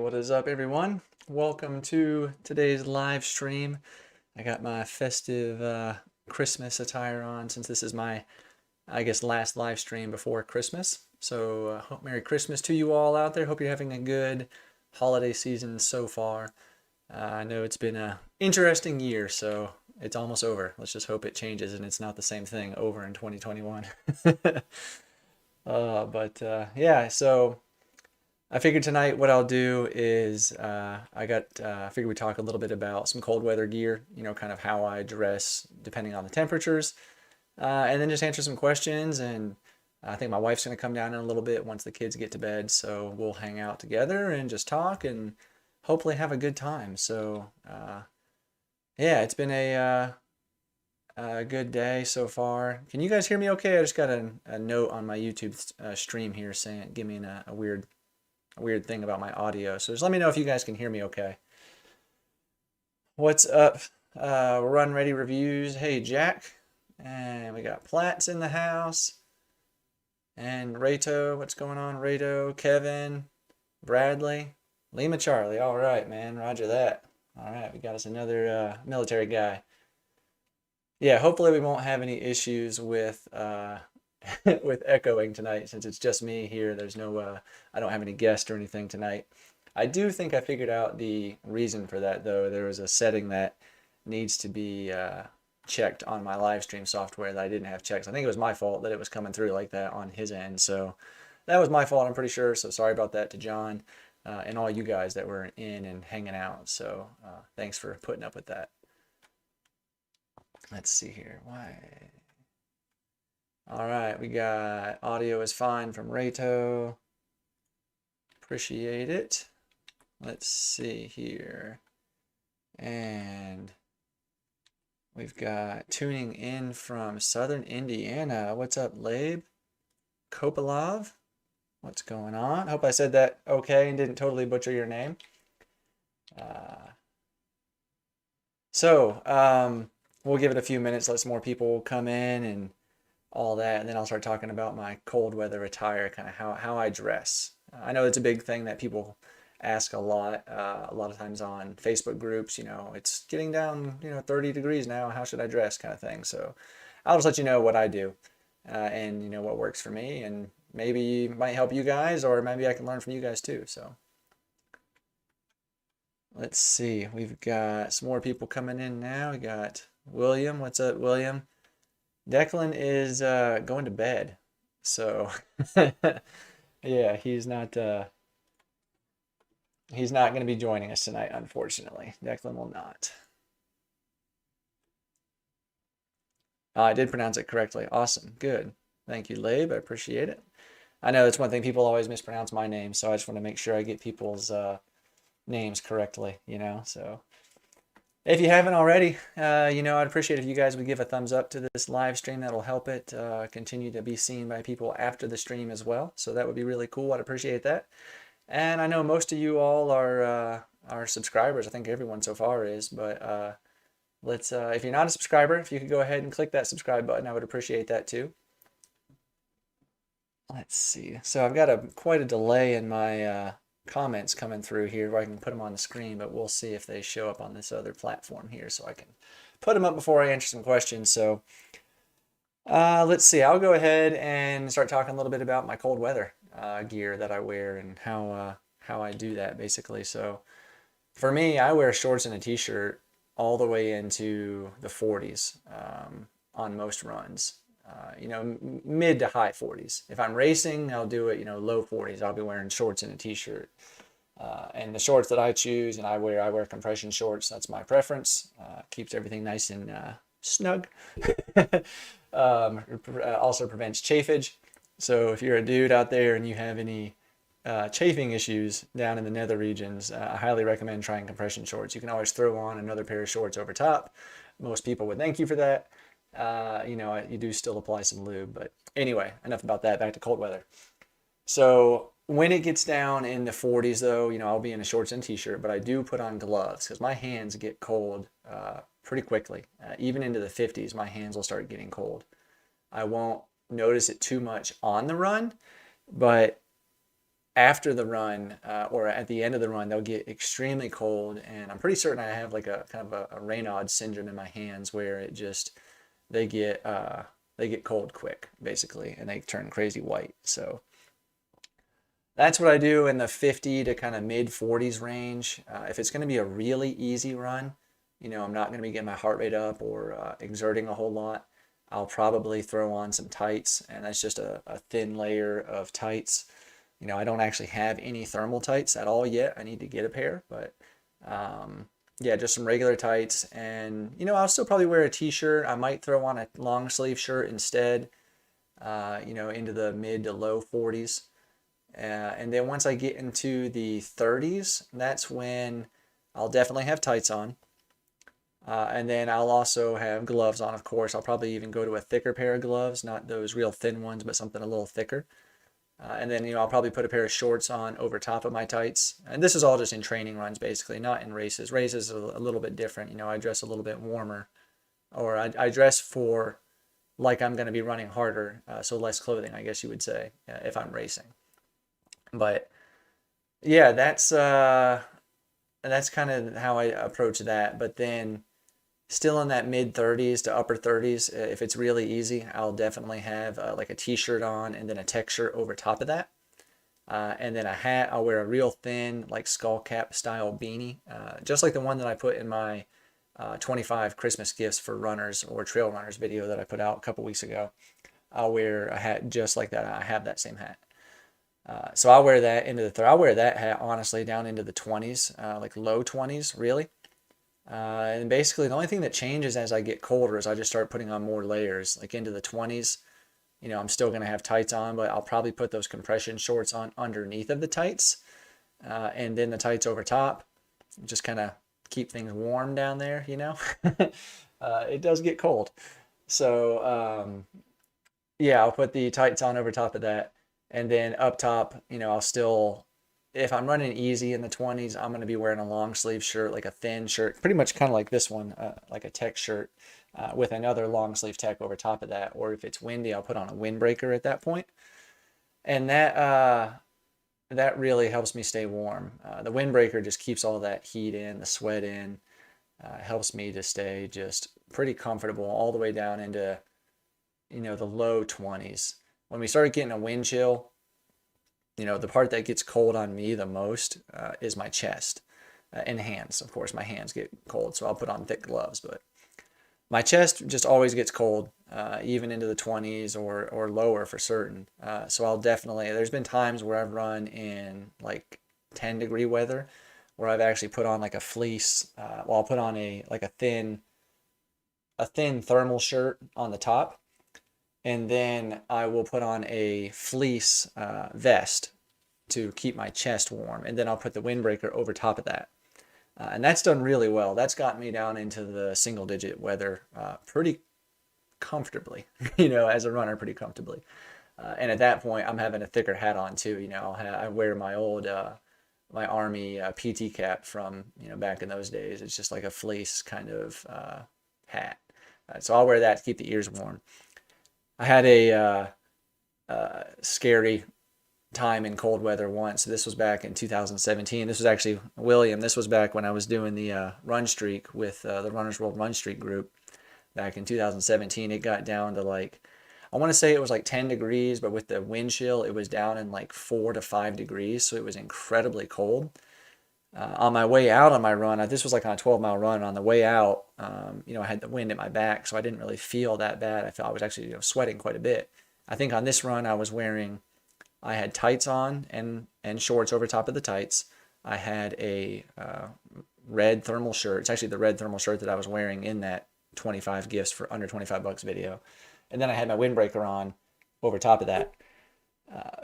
what is up, everyone? Welcome to today's live stream. I got my festive Christmas attire on since this is my, I guess, last live stream before Christmas. So, Merry Christmas to you all out there. Hope you're having a good holiday season so far. I know it's been a interesting year, so it's almost over. Let's just hope it changes and it's not the same thing over in 2021. Yeah, so. I figured tonight what I'll do is I figured we talk a little bit about some cold weather gear, kind of how I dress depending on the temperatures, and then just answer some questions. And I think my wife's going to come down in a little bit once the kids get to bed, so we'll hang out together and just talk and hopefully have a good time. So yeah, it's been a good day so far. Can you guys hear me okay? I just got a note on my YouTube stream here saying, give me a weird thing about my audio. So just let me know if you guys can hear me okay. What's up? Run Ready Reviews. Hey, Jack. And we got Platts in the house. And Rato. What's going on, Rato? Kevin. Bradley. Lima Charlie. All right, man. Roger that. All right, we got us another military guy. Yeah, hopefully we won't have any issues with with echoing tonight since it's just me here. There's no I don't have any guests or anything tonight. I do think I figured out the reason for that, though. There was a setting that needs to be checked on my live stream software that I didn't have checked. I think it was my fault that it was coming through like that on his end, so that was my fault, I'm pretty sure. So sorry about that to John and all you guys that were in and hanging out. So thanks for putting up with that. Let's see here. Why? All right, we got audio is fine from Rato. Appreciate it. Let's see here. And we've got tuning in from Southern Indiana. What's up, Labe? Kopilov? What's going on? Hope I said that okay and didn't totally butcher your name. We'll give it a few minutes, let some more people come in and all that, and then I'll start talking about my cold weather attire, kind of how I dress. I know it's a big thing that people ask a lot of times on Facebook groups. It's getting down 30 degrees now, how should I dress, kind of thing. So I'll just let you know what I do and what works for me, and maybe might help you guys, or maybe I can learn from you guys too. So let's see, we've got some more people coming in now. We got William. What's up, William? Declan is going to bed, so yeah, he's not going to be joining us tonight, unfortunately. Declan will not. I did pronounce it correctly. Awesome, good. Thank you, Labe. I appreciate it. I know that's one thing, people always mispronounce my name, so I just want to make sure I get people's names correctly, so. If you haven't already, I'd appreciate if you guys would give a thumbs up to this live stream. That'll help it continue to be seen by people after the stream as well. So that would be really cool. I'd appreciate that. And I know most of you all are subscribers. I think everyone so far is. But if you're not a subscriber, if you could go ahead and click that subscribe button, I would appreciate that too. Let's see. So I've got quite a delay in my comments coming through here where I can put them on the screen, but we'll see if they show up on this other platform here so I can put them up before I answer some questions. So let's see, I'll go ahead and start talking a little bit about my cold weather gear that I wear and how I do that basically. So for me, I wear shorts and a t-shirt all the way into the 40s on most runs. Mid to high 40s. If I'm racing, I'll do it, low 40s. I'll be wearing shorts and a t-shirt. And the shorts that I choose and I wear compression shorts. That's my preference. Keeps everything nice and snug. Also prevents chafage. So if you're a dude out there and you have any chafing issues down in the nether regions, I highly recommend trying compression shorts. You can always throw on another pair of shorts over top. Most people would thank you for that. You do still apply some lube, but anyway, enough about that. Back to cold weather. So when it gets down in the 40s, though, I'll be in a shorts and t-shirt, but I do put on gloves because my hands get cold pretty quickly. Even into the 50s, my hands will start getting cold. I won't notice it too much on the run, but after the run or at the end of the run, they'll get extremely cold, and I'm pretty certain I have like a kind of a Raynaud syndrome in my hands where it just they get cold quick basically, and they turn crazy white. So that's what I do in the 50 to kind of mid 40s range. If it's going to be a really easy run, I'm not going to be getting my heart rate up or exerting a whole lot, I'll probably throw on some tights, and that's just a thin layer of tights. I don't actually have any thermal tights at all yet. I need to get a pair, but yeah, just some regular tights. And, I'll still probably wear a t-shirt. I might throw on a long sleeve shirt instead, into the mid to low 40s. And then once I get into the 30s, that's when I'll definitely have tights on. And then I'll also have gloves on, of course. I'll probably even go to a thicker pair of gloves, not those real thin ones, but something a little thicker. And then, I'll probably put a pair of shorts on over top of my tights. And this is all just in training runs, basically, not in races. Races are a little bit different. I dress a little bit warmer, or I dress for like I'm going to be running harder, so less clothing, I guess you would say, if I'm racing. But yeah, that's kind of how I approach that. But then still in that mid 30s to upper 30s, if it's really easy, I'll definitely have like a t-shirt on and then a tech shirt over top of that. And then a hat. I'll wear a real thin, like skull cap style beanie, just like the one that I put in my 25 Christmas gifts for runners or trail runners video that I put out a couple weeks ago. I'll wear a hat just like that. I have that same hat. So I'll wear that I'll wear that hat honestly down into the 20s, like low 20s, really. And basically the only thing that changes as I get colder is I just start putting on more layers, like into the 20s. I'm still going to have tights on, but I'll probably put those compression shorts on underneath of the tights, and then the tights over top, just kind of keep things warm down there, It does get cold. So, yeah, I'll put the tights on over top of that. And then up top, I'll still, if I'm running easy in the 20s, I'm going to be wearing a long sleeve shirt, like a thin shirt, pretty much kind of like this one, like a tech shirt, with another long sleeve tech over top of that. Or if it's windy, I'll put on a windbreaker at that point. And that really helps me stay warm. The windbreaker just keeps all that heat in, the sweat in, helps me to stay just pretty comfortable all the way down into, the low 20s. When we started getting a wind chill, the part that gets cold on me the most is my chest and hands. Of course, my hands get cold, so I'll put on thick gloves. But my chest just always gets cold, even into the 20s or lower for certain. So I'll definitely, there's been times where I've run in like 10-degree weather where I've actually put on like a fleece. I'll put on a thin thermal shirt on the top. And then I will put on a fleece vest to keep my chest warm. And then I'll put the windbreaker over top of that. And that's done really well. That's gotten me down into the single-digit weather pretty comfortably, as a runner, pretty comfortably. And at that point, I'm having a thicker hat on too. I wear my old, my Army PT cap from, back in those days. It's just like a fleece kind of hat. So I'll wear that to keep the ears warm. I had a scary time in cold weather once. This was back in 2017. This was actually, William, this was back when I was doing the run streak with the Runners World Run Streak group back in 2017. It got down to like, I want to say it was like 10 degrees, but with the wind chill, it was down in like 4 to 5 degrees. So it was incredibly cold. On my way out on my run, this was like on a 12-mile run. On the way out, I had the wind at my back, so I didn't really feel that bad. I felt I was actually sweating quite a bit. I think on this run, I had tights on and shorts over top of the tights. I had a red thermal shirt. It's actually the red thermal shirt that I was wearing in that 25 gifts for under $25 video. And then I had my windbreaker on over top of that.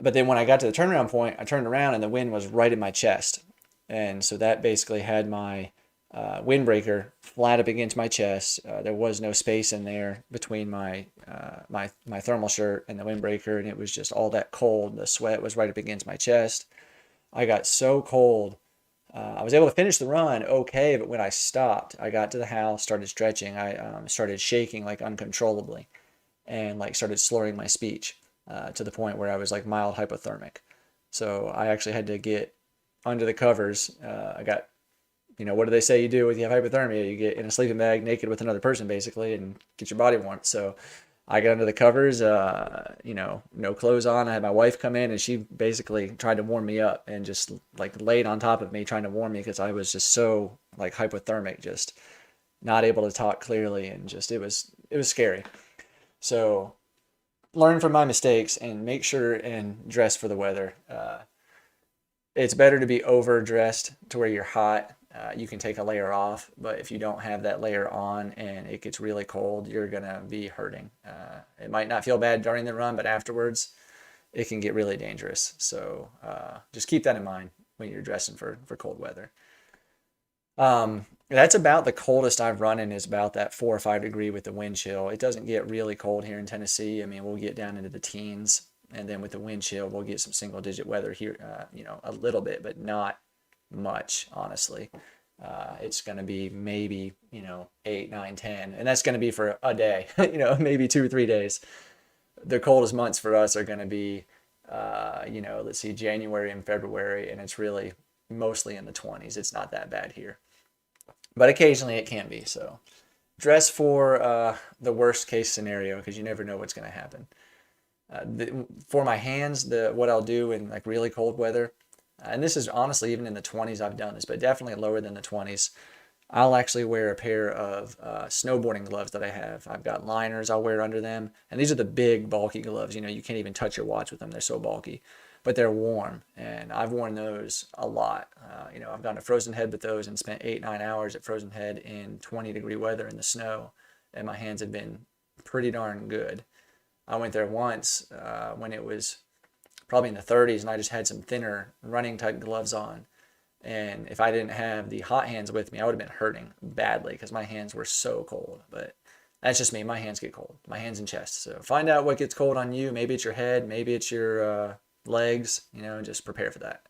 But then when I got to the turnaround point, I turned around and the wind was right in my chest. And so that basically had my windbreaker flat up against my chest. There was no space in there between my thermal shirt and the windbreaker, and it was just all that cold. The sweat was right up against my chest. I got so cold. I was able to finish the run okay, but when I stopped, I got to the house, started stretching. I started shaking like uncontrollably and like started slurring my speech to the point where I was like mild hypothermic. So I actually had to get under the covers. I got, what do they say you do when you have hypothermia? You get in a sleeping bag naked with another person basically and get your body warm. So I got under the covers, no clothes on. I had my wife come in and she basically tried to warm me up and just like laid on top of me trying to warm me because I was just so like hypothermic, just not able to talk clearly, and just it was scary. So learn from my mistakes and make sure and dress for the weather. It's better to be overdressed to where you're hot. You can take a layer off, but if you don't have that layer on and it gets really cold, you're gonna be hurting. It might not feel bad during the run, but afterwards it can get really dangerous. So just keep that in mind when you're dressing for cold weather. That's about the coldest I've run in, is about that 4 or 5 degree with the wind chill. It doesn't get really cold here in Tennessee. I mean, we'll get down into the teens, and then with the wind chill, we'll get some single digit weather here, a little bit, but not much, honestly. It's going to be maybe, 8, 9, 10, and that's going to be for a day, maybe 2 or 3 days. The coldest months for us are going to be, let's see, January and February, and it's really mostly in the 20s. It's not that bad here, but occasionally it can be. So dress for the worst case scenario, because you never know what's going to happen. For my hands, what I'll do in like really cold weather, and this is honestly even in the 20s I've done this, but definitely lower than the 20s, I'll actually wear a pair of snowboarding gloves that I have. I've got liners I'll wear under them, and these are the big bulky gloves. You can't even touch your watch with them. They're so bulky, but they're warm, and I've worn those a lot. I've gone to Frozen Head with those and spent 8, 9 hours at Frozen Head in 20-degree weather in the snow, and my hands have been pretty darn good. I went there once when it was probably in the 30s, and I just had some thinner running type gloves on. And if I didn't have the hot hands with me, I would have been hurting badly because my hands were so cold. But that's just me. My hands get cold. My hands and chest. So find out what gets cold on you. Maybe it's your head. Maybe it's your legs. Just prepare for that.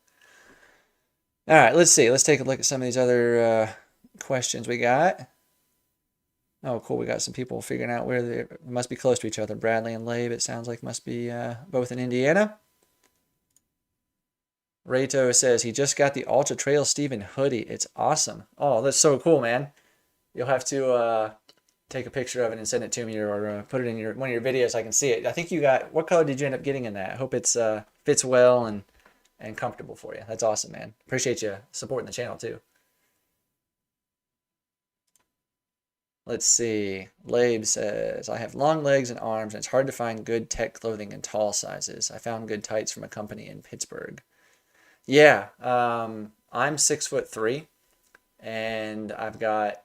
All right, let's see. Let's take a look at some of these other questions we got. Oh, cool. We got some people figuring out where they must be close to each other. Bradley and Labe, it sounds like, must be both in Indiana. Rato says he just got the UltraTrailSteven hoodie. It's awesome. Oh, that's so cool, man. You'll have to take a picture of it and send it to me, or put it in one of your videos so I can see it. I think you got, what color did you end up getting in that? I hope it's fits well and comfortable for you. That's awesome, man. Appreciate you supporting the channel too. Let's see. Labe says, I have long legs and arms, and it's hard to find good tech clothing in tall sizes. I found good tights from a company in Pittsburgh. Yeah, I'm 6'3", and I've got,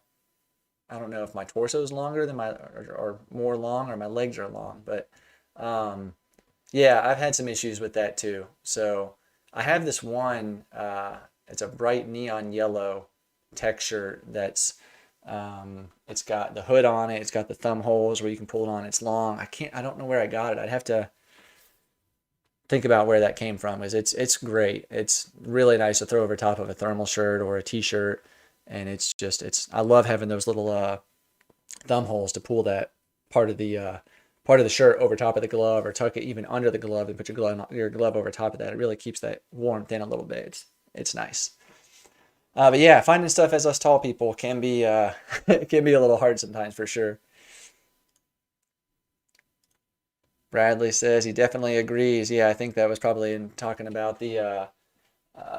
I don't know if my torso is longer than or more long, or my legs are long, but yeah, I've had some issues with that too. So I have this one, it's a bright neon yellow tech shirt that's, it's got the hood on it, it's got the thumb holes where you can pull it on, it's long. I don't know where I got it. I'd have to think about where that came from. It's great. It's really nice to throw over top of a thermal shirt or a t-shirt, and I love having those little thumb holes to pull that part of the shirt over top of the glove, or tuck it even under the glove and put your glove over top of that. It really keeps that warmth in a little bit. It's nice. But yeah, finding stuff as us tall people can be it can be a little hard sometimes, for sure. Bradley says he definitely agrees. Yeah, I think that was probably in talking about the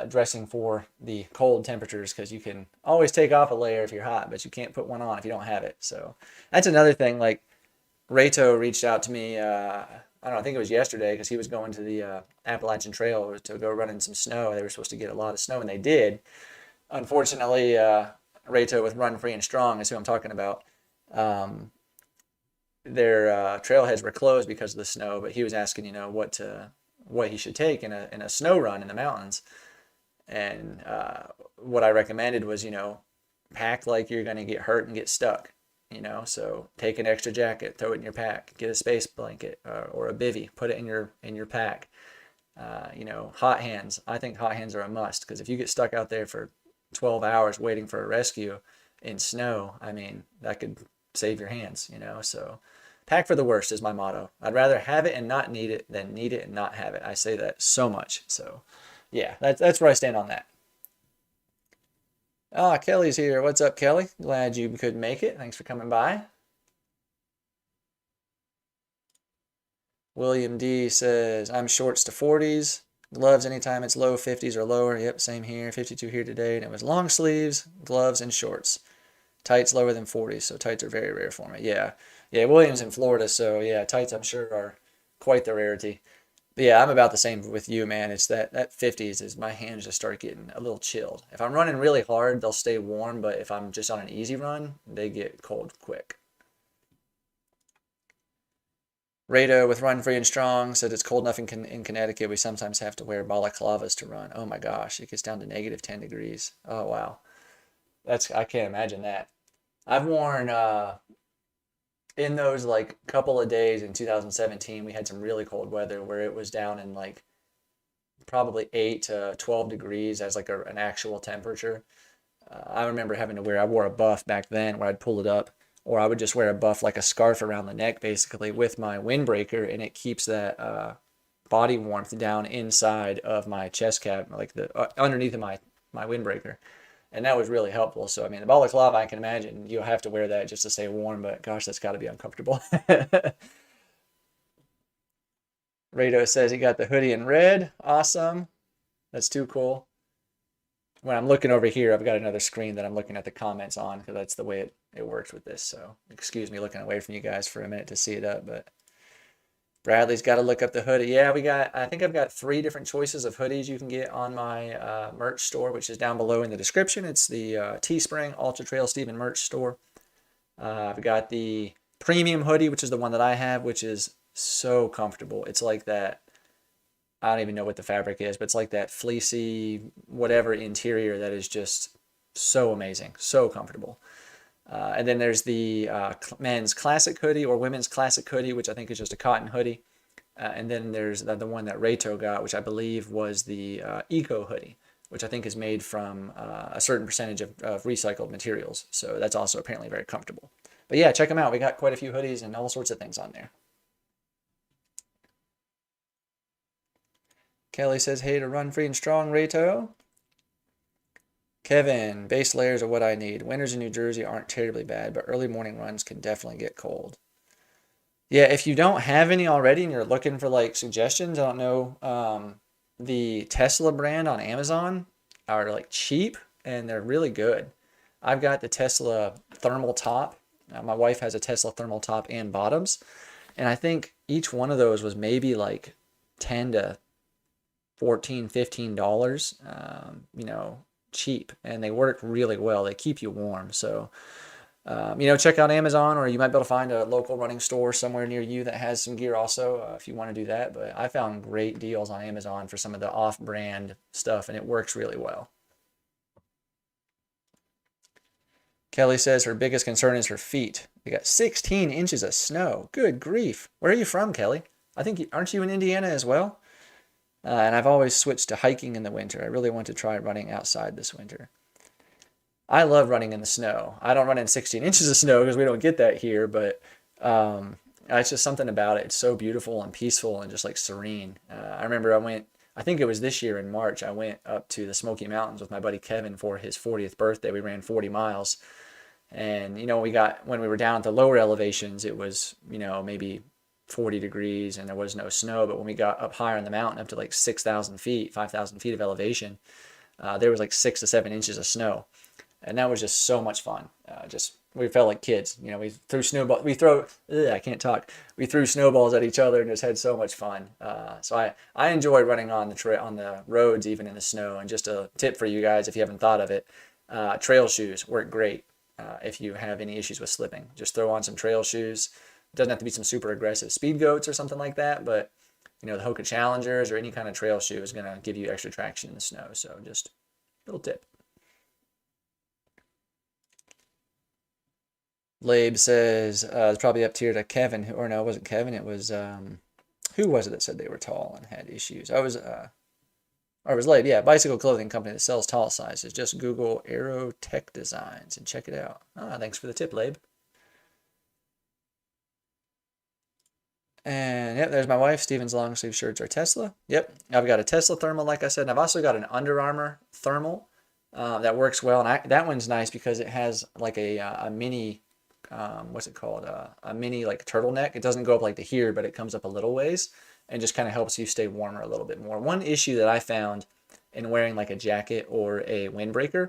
dressing for the cold temperatures, because you can always take off a layer if you're hot, but you can't put one on if you don't have it. So that's another thing. Like, Rato reached out to me, I don't know, I think it was yesterday, because he was going to the Appalachian Trail to go run in some snow. They were supposed to get a lot of snow, and they did. Unfortunately, Rato with Run Free and Strong is who I'm talking about. Their trailheads were closed because of the snow, but he was asking, what he should take in a snow run in the mountains. And what I recommended was, pack like you're going to get hurt and get stuck, so take an extra jacket, throw it in your pack, get a space blanket or a bivy, put it in your pack. Hot hands. I think hot hands are a must, because if you get stuck out there for 12 hours waiting for a rescue in snow, I mean, that could save your hands, so pack for the worst is my motto. I'd rather have it and not need it than need it and not have it. I say that so much. So yeah, that's where I stand on that. Ah, Kelly's here. What's up, Kelly? Glad you could make it. Thanks for coming by. William D says, I'm shorts to 40s. Gloves anytime it's low 50s or lower. Yep, same here. 52 here today. And it was long sleeves, gloves, and shorts. Tights lower than 40s, so tights are very rare for me. Yeah. Yeah, William's in Florida, so yeah, tights I'm sure are quite the rarity. But yeah, I'm about the same with you, man. It's that 50s is my hands just start getting a little chilled. If I'm running really hard, they'll stay warm, but if I'm just on an easy run, they get cold quick. Rado with Run Free and Strong said it's cold enough in Connecticut. We sometimes have to wear balaclavas to run. Oh my gosh, it gets down to negative 10 degrees. Oh wow. I can't imagine that. I've worn in those like couple of days in 2017, we had some really cold weather where it was down in like probably 8 to 12 degrees as like an actual temperature. I remember having to wear, I wore a buff back then where I'd pull it up, or I would just wear a buff like a scarf around the neck basically with my windbreaker, and it keeps that body warmth down inside of my chest cap, like the underneath of my windbreaker. And that was really helpful. So, I mean, the balaclava, I can imagine you'll have to wear that just to stay warm, but gosh, that's got to be uncomfortable. Rado says he got the hoodie in red. Awesome. That's too cool. When I'm looking over here, I've got another screen that I'm looking at the comments on because that's the way it works with this. So, excuse me looking away from you guys for a minute to see it up, but Bradley's got to look up the hoodie. Yeah, I think I've got 3 different choices of hoodies you can get on my merch store, which is down below in the description. It's the Teespring UltraTrailSteven merch store. I've got the premium hoodie, which is the one that I have, which is so comfortable. It's like that, I don't even know what the fabric is, but it's like that fleecy, whatever interior that is just so amazing, so comfortable. And then there's the men's classic hoodie or women's classic hoodie, which I think is just a cotton hoodie. And then there's the one that Rayto got, which I believe was the eco hoodie, which I think is made from a certain percentage of recycled materials. So that's also apparently very comfortable. But yeah, check them out. We got quite a few hoodies and all sorts of things on there. Kelly says, hey to Run Free and Strong, Rayto. Kevin, base layers are what I need. Winters in New Jersey aren't terribly bad, but early morning runs can definitely get cold. Yeah, if you don't have any already and you're looking for like suggestions, I don't know, the Tesla brand on Amazon are like cheap and they're really good. I've got the Tesla thermal top. My wife has a Tesla thermal top and bottoms, and I think each one of those was maybe like 10 to 14, $15, you know, cheap, and they work really well. They keep you warm. So, you know, check out Amazon, or you might be able to find a local running store somewhere near you that has some gear also, if you want to do that. But I found great deals on Amazon for some of the off-brand stuff, and it works really well. Kelly says her biggest concern is her feet. They got 16 inches of snow. Good grief. Where are you from, Kelly? I think, aren't you in Indiana as well? And I've always switched to hiking in the winter. I really want to try running outside this winter. I love running in the snow. I don't run in 16 inches of snow because we don't get that here, but it's just something about it. It's so beautiful and peaceful and just like serene. I remember I think it was this year in March, I went up to the Smoky Mountains with my buddy Kevin for his 40th birthday. We ran 40 miles. And, you know, when we were down at the lower elevations, it was, you know, maybe 40 degrees and there was no snow. But when we got up higher in the mountain, up to like 6,000 feet, 5,000 feet of elevation, there was like 6 to 7 inches of snow. And that was just so much fun. We felt like kids, you know, we threw snowballs, I can't talk. We threw snowballs at each other and just had so much fun. So I enjoy running on the roads, even in the snow. And just a tip for you guys, if you haven't thought of it, trail shoes work great. If you have any issues with slipping, just throw on some trail shoes. It doesn't have to be some super aggressive speed goats or something like that, but you know, the Hoka Challengers or any kind of trail shoe is going to give you extra traction in the snow. So just a little tip. Labe says it's probably up tier to Kevin, or no, it wasn't Kevin. It was who was it that said they were tall and had issues? Or it was Labe, yeah, bicycle clothing company that sells tall sizes. Just Google Aero Tech Designs and check it out. Thanks for the tip, Labe. And yep, there's my wife. Steven's long sleeve shirts are Tesla. Yep, I've got a Tesla thermal, like I said, and I've also got an Under Armour thermal that works well. And that one's nice because it has like a mini, what's it called? A mini like turtleneck. It doesn't go up like to here, but it comes up a little ways and just kind of helps you stay warmer a little bit more. One issue that I found in wearing like a jacket or a windbreaker,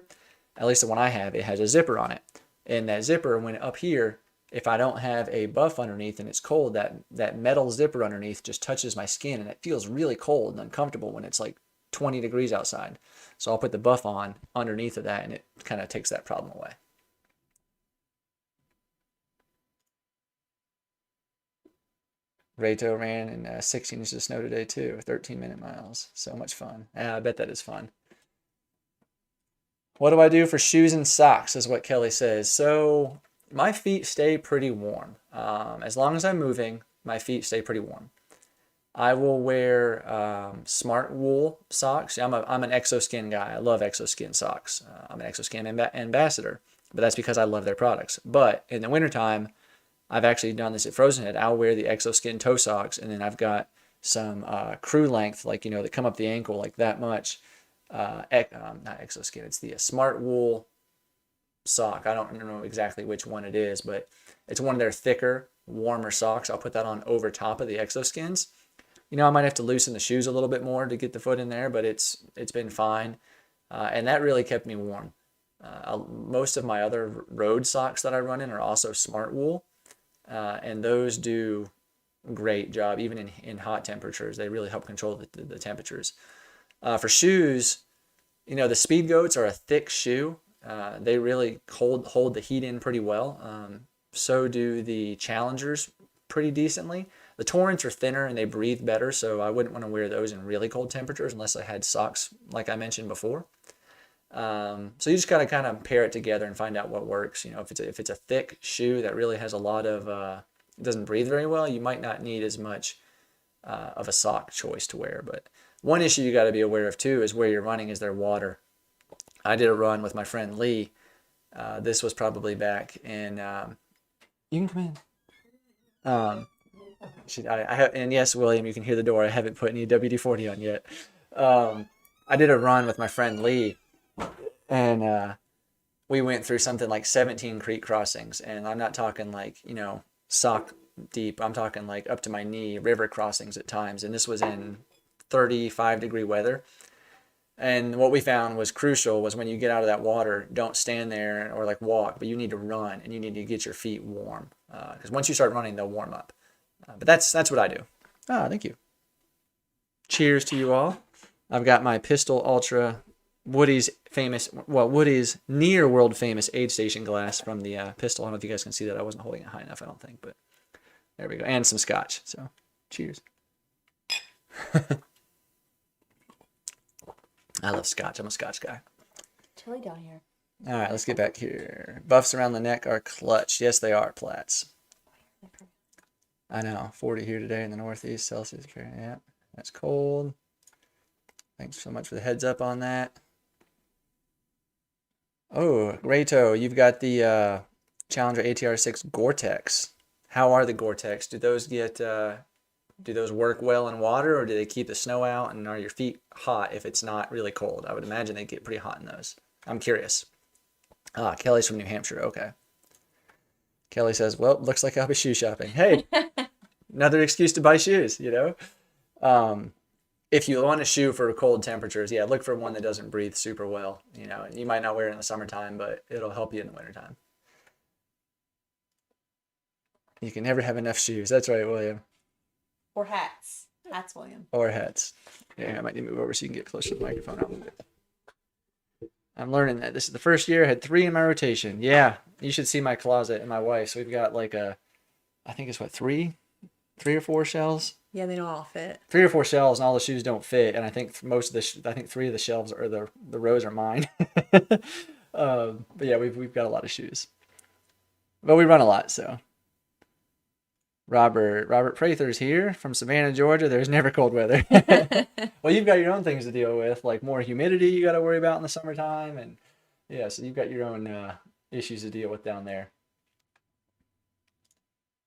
at least the one I have, it has a zipper on it. And that zipper, when up here, if I don't have a buff underneath and it's cold, that metal zipper underneath just touches my skin and it feels really cold and uncomfortable when it's like 20 degrees outside. So I'll put the buff on underneath of that and it kind of takes that problem away. Rato ran in 16 inches of snow today too, 13-minute miles. So much fun. I bet that is fun. What do I do for shoes and socks is what Kelly says. So my feet stay pretty warm. As long as I'm moving, my feet stay pretty warm. I will wear smart wool socks. I'm an XOSKIN guy. I love XOSKIN socks. I'm an XOSKIN ambassador, but that's because I love their products. But in the wintertime, I've actually done this at Frozen Head. I'll wear the XOSKIN toe socks, and then I've got some crew length, like, that come up the ankle like that much. Not XOSKIN, it's the smart wool sock. I don't know exactly which one it is, but it's one of their thicker, warmer socks. I'll put that on over top of the XOSKINs. I might have to loosen the shoes a little bit more to get the foot in there, but it's been fine. And that really kept me warm. Most of my other road socks that I run in are also smart wool. And those do a great job, even in hot temperatures. They really help control the temperatures. For shoes, the Speed Goats are a thick shoe. They really hold the heat in pretty well. So do the Challengers pretty decently. The Torrents are thinner and they breathe better, so I wouldn't want to wear those in really cold temperatures unless I had socks like I mentioned before. So you just got to kind of pair it together and find out what works. If it's a thick shoe that really has a lot of doesn't breathe very well, you might not need as much of a sock choice to wear. But one issue you got to be aware of too is where you're running is there water. I did a run with my friend Lee. This was probably back in. You can come in. I have, and yes, William, you can hear the door. I haven't put any WD-40 on yet. I did a run with my friend Lee, and we went through something like 17 creek crossings, and I'm not talking like sock deep. I'm talking like up to my knee river crossings at times, and this was in 35-degree weather. And what we found was crucial was when you get out of that water, don't stand there or like walk, but you need to run and you need to get your feet warm. Because once you start running, they'll warm up. But that's what I do. Thank you. Cheers to you all. I've got my Pistol Ultra Woody's near world famous aid station glass from the Pistol. I don't know if you guys can see that. I wasn't holding it high enough, I don't think, but there we go. And some scotch. So cheers. I love scotch. I'm a scotch guy. Chilly down here. All right, let's get back here. Buffs around the neck are clutch. Yes, they are, Platts. I know. 40 here today in the Northeast. Celsius. Yeah, that's cold. Thanks so much for the heads up on that. Oh, Rato, you've got the Challenger ATR6 Gore-Tex. How are the Gore-Tex? Do those work well in water, or do they keep the snow out, and are your feet hot if it's not really cold? I would imagine they get pretty hot in those. I'm curious. Kelly's from New Hampshire. Okay. Kelly says, well, looks like I'll be shoe shopping. Hey, another excuse to buy shoes, If you want a shoe for cold temperatures, yeah, look for one that doesn't breathe super well. You might not wear it in the summertime, but it'll help you in the wintertime. You can never have enough shoes. That's right, William. Or hats. Hats, William. Or hats. Yeah, I might need to move over so you can get closer to the microphone. I'll move it. I'm learning that. This is the first year I had 3 in my rotation. Yeah, you should see my closet and my wife's. We've got like I think it's 3 or 4 shelves. Yeah, they don't all fit. 3 or 4 shelves, and all the shoes don't fit. And I think 3 of the shelves are the rows are mine. But yeah, we've got a lot of shoes. But we run a lot, so. Robert Prather's here from Savannah, Georgia. There's never cold weather. Well, you've got your own things to deal with, like more humidity you got to worry about in the summertime, and yeah, so you've got your own issues to deal with down there.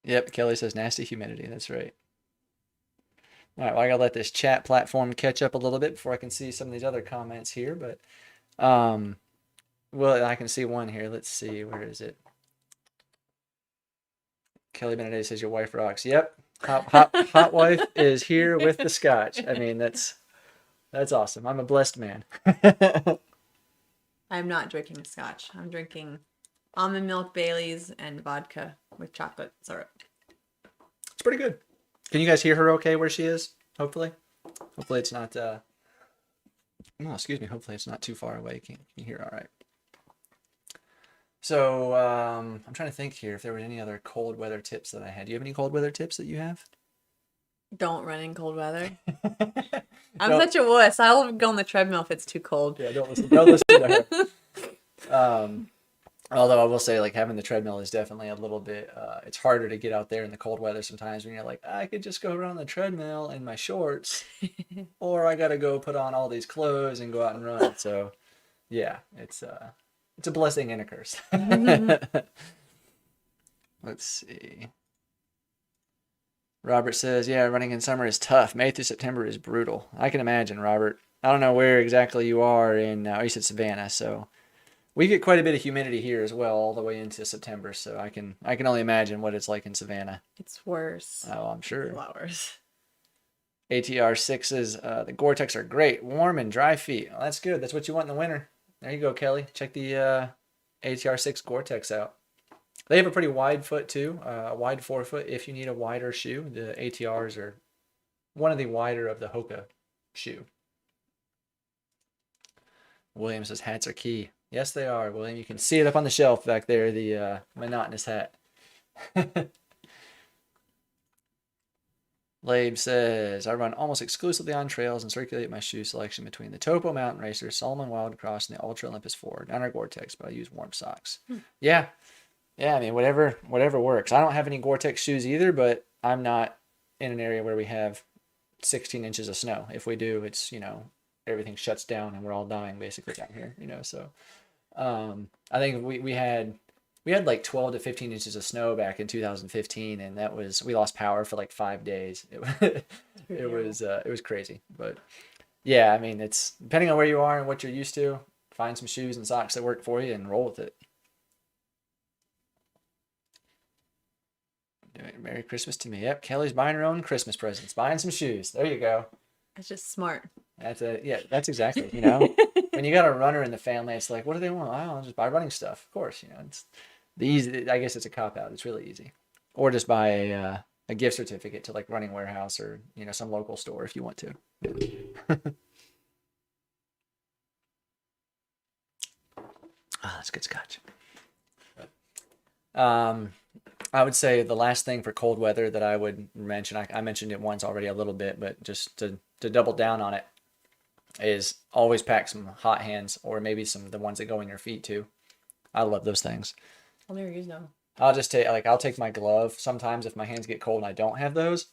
Yep, Kelly says nasty humidity. That's right. All right, well, I gotta let this chat platform catch up a little bit before I can see some of these other comments here. But, well, I can see one here. Let's see, where is it? Kelly Benedetti says your wife rocks. Yep, hot wife is here with the scotch. I mean, that's awesome. I'm a blessed man. I'm not drinking scotch. I'm drinking almond milk Baileys and vodka with chocolate syrup. It's pretty good. Can you guys hear her okay where she is? Hopefully it's not oh, excuse me, hopefully it's not too far away. Can you hear all right? So I'm trying to think here if there were any other cold weather tips that I had. Do you have any cold weather tips that you have? Don't run in cold weather. I'm Don't- such a wuss. I'll go on the treadmill if it's too cold. Yeah, don't listen to her. Although I will say, like, having the treadmill is definitely a little bit, it's harder to get out there in the cold weather sometimes when you're like, I could just go around the treadmill in my shorts, or I got to go put on all these clothes and go out and run. So, yeah, it's a blessing and a curse. Let's see. Robert says, yeah, running in summer is tough. May through September is brutal. I can imagine, Robert. I don't know where exactly you are in, you said Savannah, so we get quite a bit of humidity here as well, all the way into September. So I can only imagine what it's like in Savannah. It's worse. Oh, I'm sure. It's a lot worse. ATR 6s, the Gore-Tex are great. Warm and dry feet. Well, that's good. That's what you want in the winter. There you go, Kelly. Check the ATR 6 Gore-Tex out. They have a pretty wide foot too, a wide forefoot if you need a wider shoe. The ATRs are one of the wider of the Hoka shoe. William says hats are key. Yes, they are, William. You can see it up on the shelf back there, the monotonous hat. Labe says, I run almost exclusively on trails and circulate my shoe selection between the Topo Mountain Racer, Solomon Wildcross, and the Ultra Olympus 4. None are Gore-Tex, but I use warm socks. Yeah. Yeah, I mean, whatever works. I don't have any Gore-Tex shoes either, but I'm not in an area where we have 16 inches of snow. If we do, it's, everything shuts down and we're all dying basically down here, so I think we had like 12 to 15 inches of snow back in 2015, and we lost power for like 5 days. It was crazy. But yeah, I mean, it's depending on where you are and what you're used to, find some shoes and socks that work for you and roll with it. Merry Christmas to me. Yep, Kelly's buying her own Christmas presents, buying some shoes. There you go. It's just smart. That's exactly, when you got a runner in the family, it's like, what do they want? I'll just buy running stuff. Of course, it's the easy. I guess it's a cop out. It's really easy. Or just buy a gift certificate to like Running Warehouse or some local store if you want to. That's good scotch. I would say the last thing for cold weather that I would mention, I mentioned it once already a little bit, but just to double down on it, is always pack some hot hands, or maybe the ones that go in your feet too. I love those things. I'll never use them. I'll take my glove sometimes if my hands get cold and I don't have those,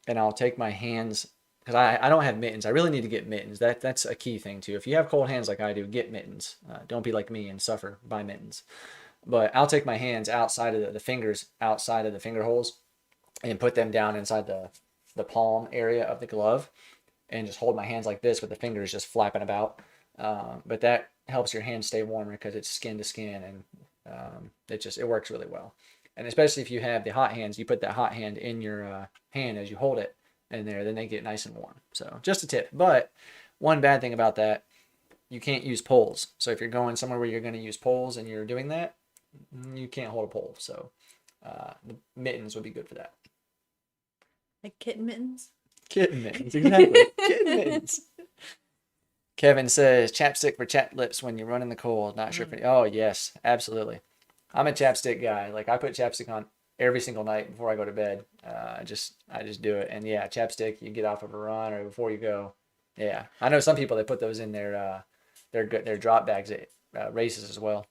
and I'll take my hands, because I don't have mittens. I really need to get mittens. That's a key thing too. If you have cold hands like I do, get mittens. Don't be like me and suffer by mittens. But I'll take my hands outside of the fingers, outside of the finger holes, and put them down inside the palm area of the glove, and just hold my hands like this with the fingers just flapping about. But that helps your hand stay warmer because it's skin to skin, and it works really well. And especially if you have the hot hands, you put that hot hand in your hand as you hold it in there, then they get nice and warm. So just a tip. But one bad thing about that, you can't use poles. So if you're going somewhere where you're going to use poles and you're doing that, you can't hold a pole. So the mittens would be good for that. Like kitten mittens? Kitten mittens, exactly. Kitten mittens. Kevin says, chapstick for chapped lips when you run in the cold. Not sure if oh, yes, absolutely. I'm a chapstick guy. Like, I put chapstick on every single night before I go to bed. I just do it. And yeah, chapstick, you get off of a run or before you go. Yeah. I know some people, they put those in their drop bags at races as well.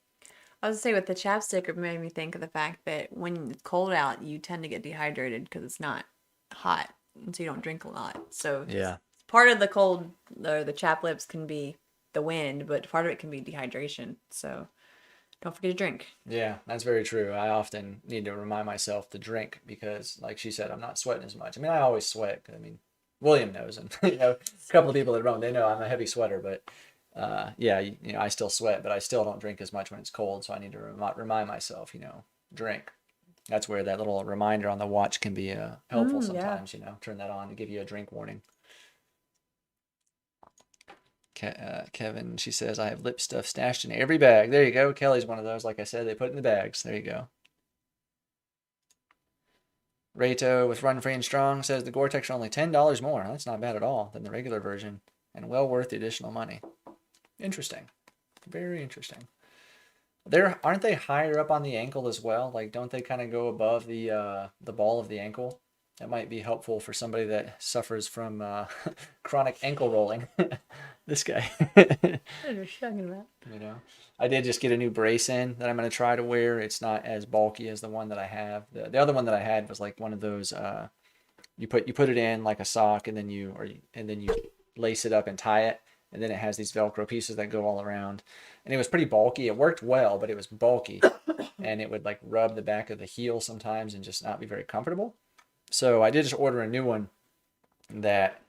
I was going to say, with the chapstick, it made me think of the fact that when it's cold out, you tend to get dehydrated because it's not hot, and so you don't drink a lot. So yeah, part of the cold or the chapped lips can be the wind, but part of it can be dehydration. So don't forget to drink. Yeah, that's very true. I often need to remind myself to drink because, like she said, I'm not sweating as much. I mean, I always sweat. I mean, William knows, and a couple of people that don't, they know I'm a heavy sweater, but yeah, I still sweat, but I still don't drink as much when it's cold, so I need to remind myself, drink. That's where that little reminder on the watch can be helpful Yeah. sometimes, turn that on to give you a drink warning. Kevin, she says, I have lip stuff stashed in every bag. There you go. Kelly's one of those. Like I said, they put in the bags. There you go. Rato with Run Free and Strong says the Gore-Tex are only $10 more. That's not bad at all than the regular version, and well worth the additional money. Interesting. Very interesting. Aren't they higher up on the ankle as well? Like, don't they kind of go above the ball of the ankle? That might be helpful for somebody that suffers from chronic ankle rolling. This guy. What are you talking about? I did just get a new brace in that I'm going to try to wear. It's not as bulky as the one that I have. The other one that I had was like one of those. You put it in like a sock, and then you lace it up and tie it, and then it has these Velcro pieces that go all around. And it was pretty bulky. It worked well, but it was bulky, and it would like rub the back of the heel sometimes and just not be very comfortable. So I did just order a new one that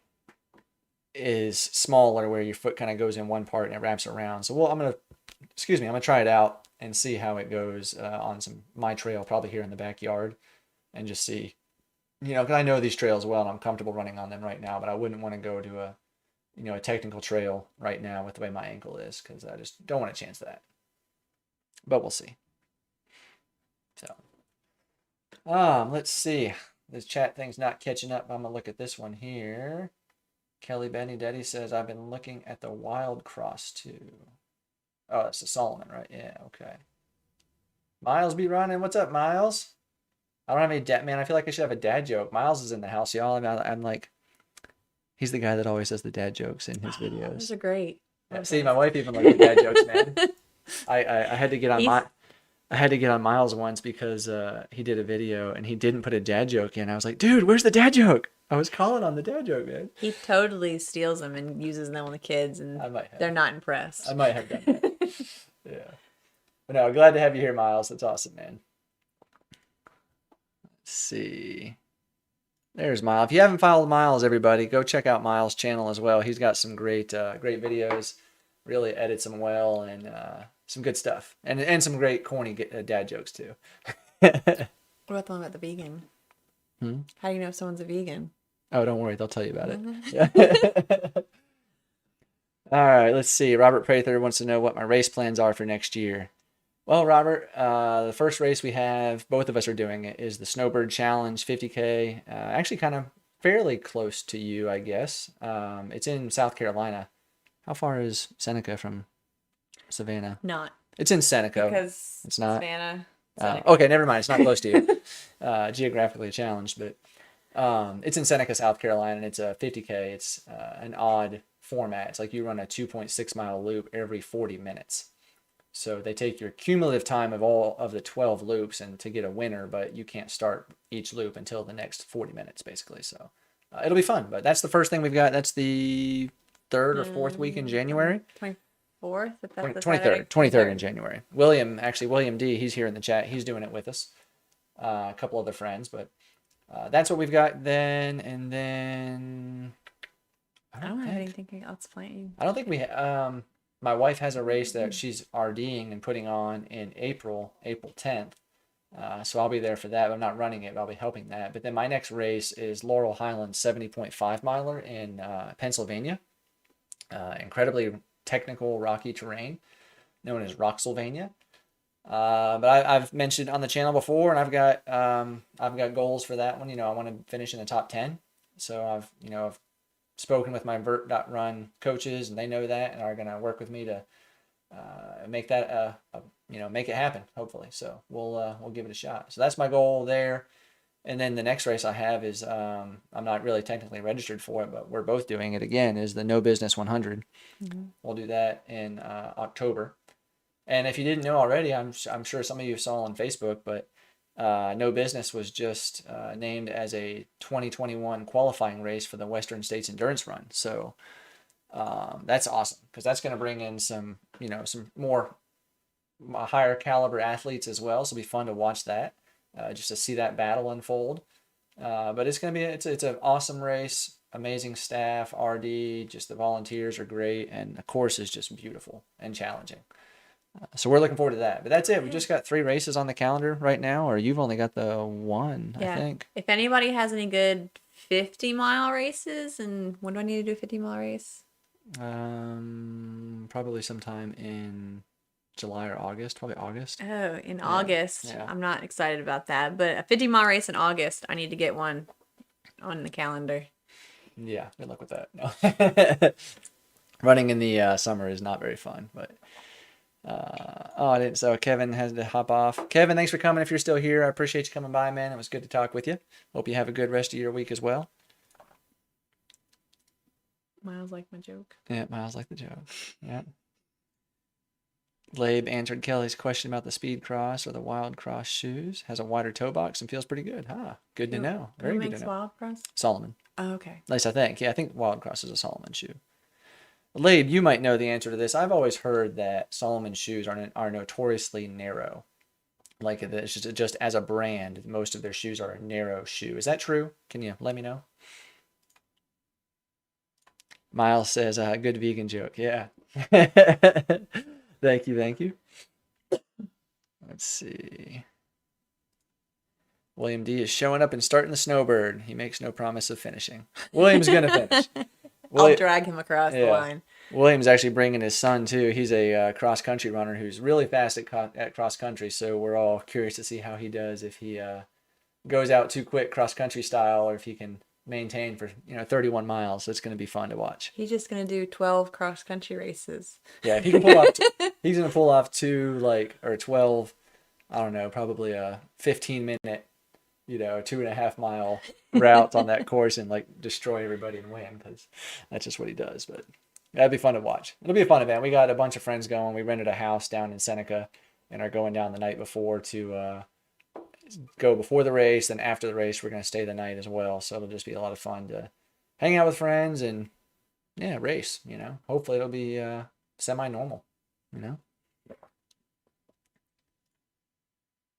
is smaller, where your foot kind of goes in one part and it wraps around. So I'm gonna try it out and see how it goes on my trail, probably here in the backyard, and just see, because I know these trails well and I'm comfortable running on them right now, but I wouldn't want to go to a technical trail right now with the way my ankle is, because I just don't want to chance that. But we'll see. So, let's see. This chat thing's not catching up. I'm gonna look at this one here. Kelly Benny Daddy says, I've been looking at the Wild Cross too. Oh, that's the Solomon, right? Yeah, okay. Miles be running. What's up, Miles? I don't have any dad, man. I feel like I should have a dad joke. Miles is in the house, y'all. I'm like, he's the guy that always does the dad jokes in his videos. Those are great. Yeah, see, my wife even likes the dad jokes, man. I had to get on I had to get on Miles once because he did a video and he didn't put a dad joke in. I was like, dude, where's the dad joke? I was calling on the dad joke, man. He totally steals them and uses them on the kids, and they're not impressed. I might have done that. Yeah. But no, glad to have you here, Miles. That's awesome, man. Let's see. There's Miles. If you haven't followed Miles, everybody, go check out Miles' channel as well. He's got some great videos. Really edits them well, and some good stuff, and some great corny dad jokes too. What about the one about the vegan? How do you know if someone's a vegan? Oh, don't worry, they'll tell you about it. Yeah. All right, let's see. Robert Prather wants to know what my race plans are for next year. Well, Robert, the first race we have, both of us are doing it, is the Snowbird Challenge 50K. Actually, kind of fairly close to you, I guess. It's in South Carolina. How far is Seneca from Savannah? Not. It's in Seneca. Because it's not. Savannah. Okay, never mind. It's not close to you. Geographically challenged, but it's in Seneca, South Carolina, and it's a 50K. It's an odd format. It's like you run a 2.6 mile loop every 40 minutes. So they take your cumulative time of all of the 12 loops and to get a winner, but you can't start each loop until the next 40 minutes, basically. So it'll be fun. But that's the first thing we've got. That's the third or fourth week in January. 24th? 23rd in January. William D, he's here in the chat. He's doing it with us. A couple other friends, but that's what we've got then. And then I don't have anything else planned. I don't think we my wife has a race that she's RDing and putting on in April 10th. So I'll be there for that. I'm not running it, but I'll be helping that. But then my next race is Laurel Highlands 70.5 miler in Pennsylvania. Incredibly technical, rocky terrain known as Roxylvania. But I've mentioned on the channel before, and I've got goals for that one. I want to finish in the top 10. So I've spoken with my Vert.Run coaches, and they know that and are going to work with me to make that make it happen, hopefully. So we'll give it a shot. So that's my goal there. And then the next race I have is I'm not really technically registered for it, but we're both doing it again, is the No Business 100. Mm-hmm. We'll do that in October. And if you didn't know already, I'm sure some of you saw on Facebook, but No Business was just named as a 2021 qualifying race for the Western States Endurance Run. So that's awesome, because that's going to bring in some more higher caliber athletes as well. So it'll be fun to watch that, just to see that battle unfold. But it's going to be it's an awesome race. amazing staff, RD, just the volunteers are great, and the course is just beautiful and challenging. So we're looking forward to that. But that's it. We just got 3 races on the calendar right now, or you've only got the one, I Yeah. think. If anybody has any good 50-mile races, and when do I need to do a 50-mile race? Probably sometime in July or August, probably August. Oh, in August. Yeah. I'm not excited about that, but a 50-mile race in August, I need to get one on the calendar. Yeah, good luck with that. No. Running in the summer is not very fun, but I didn't. So Kevin has to hop off. Kevin, thanks for coming. If you're still here, I appreciate you coming by, man. It was good to talk with you. Hope you have a good rest of your week as well. Miles like my joke. Yeah, Miles like the joke. Yeah. Labe answered Kelly's question about the Speed Cross or the Wild Cross shoes. Has a wider toe box and feels pretty good. Good to know. Very Who good makes to know. Wild Cross? Solomon. Oh, okay. At least I think. Yeah, I think Wild Cross is a Solomon shoe. Labe, you might know the answer to this. I've always heard that Solomon shoes are notoriously narrow. Like it's just as a brand, most of their shoes are a narrow shoe. Is that true? Can you let me know? Miles says, good vegan joke. Yeah. Thank you. Let's see. William D is showing up and starting the snowbird. He makes no promise of finishing. William's going to finish. I'll drag him across the line. William's actually bringing his son, too. He's a cross-country runner who's really fast at cross-country, so we're all curious to see how he does if he goes out too quick cross-country style or if he can maintain for 31 miles. So it's going to be fun to watch. He's just going to do 12 cross-country races. Yeah, if he can pull off, he's going to pull off 12, I don't know, probably a 15-minute, 2.5 mile routes on that course and destroy everybody and win, because that's just what he does. But that'd be fun to watch. It'll be a fun event. We got a bunch of friends going. We rented a house down in Seneca and are going down the night before to go before the race. Then after the race, we're going to stay the night as well. So it'll just be a lot of fun to hang out with friends and race. Hopefully it'll be semi-normal.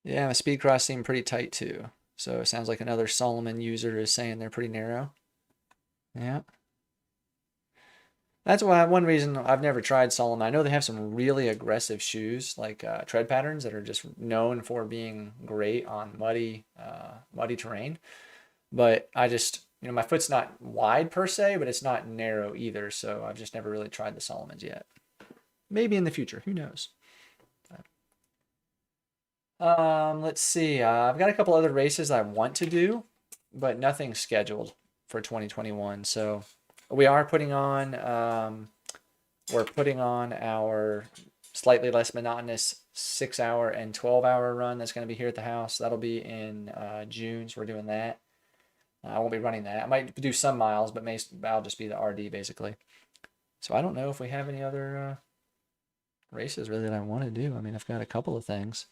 Yeah, the speed cross seemed pretty tight too. So it sounds like another Solomon user is saying they're pretty narrow. Yeah. That's why one reason I've never tried Solomon. I know they have some really aggressive shoes, like tread patterns that are just known for being great on muddy terrain. But I just, my foot's not wide per se, but it's not narrow either. So I've just never really tried the Solomons yet. Maybe in the future, who knows? Let's see. I've got a couple other races I want to do, but nothing scheduled for 2021. So we are putting on, our slightly less monotonous 6-hour and 12-hour run that's going to be here at the house. That'll be in June, so we're doing that. I won't be running that. I might do some miles, but I'll just be the RD basically. So I don't know if we have any other races really that I want to do. I mean, I've got a couple of things.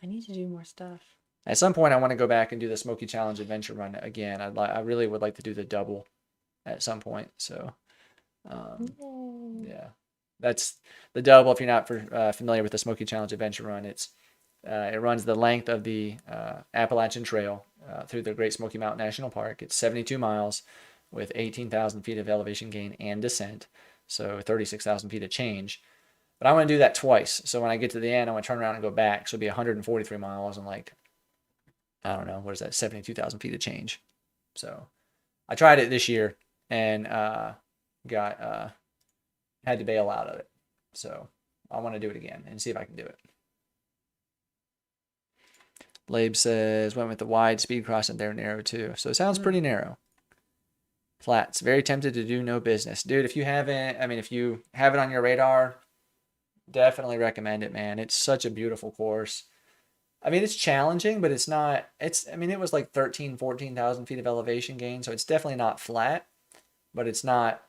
I need to do more stuff. At some point, I want to go back and do the Smoky Challenge Adventure Run again. I really would like to do the double at some point. So, yeah, that's the double. If you're not familiar with the Smoky Challenge Adventure Run, it runs the length of the Appalachian Trail through the Great Smoky Mountain National Park. It's 72 miles with 18,000 feet of elevation gain and descent, so 36,000 feet of change. But I want to do that twice. So when I get to the end, I want to turn around and go back. So it'll be 143 miles and I don't know, what is that, 72,000 feet of change. So I tried it this year and had to bail out of it. So I want to do it again and see if I can do it. Labe says, went with the wide speed cross and they're narrow too. So it sounds pretty narrow. Flats, very tempted to do no business. Dude, if you have it on your radar, definitely recommend it, man. It's such a beautiful course. I mean, it's challenging, but it was like 14,000 feet of elevation gain. So it's definitely not flat, but it's not,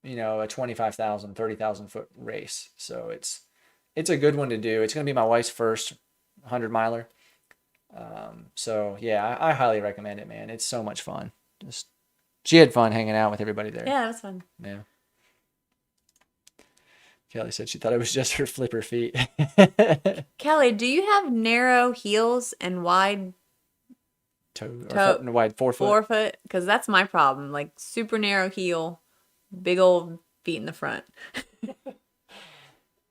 a 25,000, 30,000 foot race. So it's a good one to do. It's going to be my wife's first 100 miler. So yeah, I highly recommend it, man. It's so much fun. She had fun hanging out with everybody there. Yeah, it was fun. Yeah. Kelly said she thought it was just her flipper feet. Kelly, do you have narrow heels and wide Toe, wide 4 foot. 4 foot, because that's my problem. Like super narrow heel, big old feet in the front.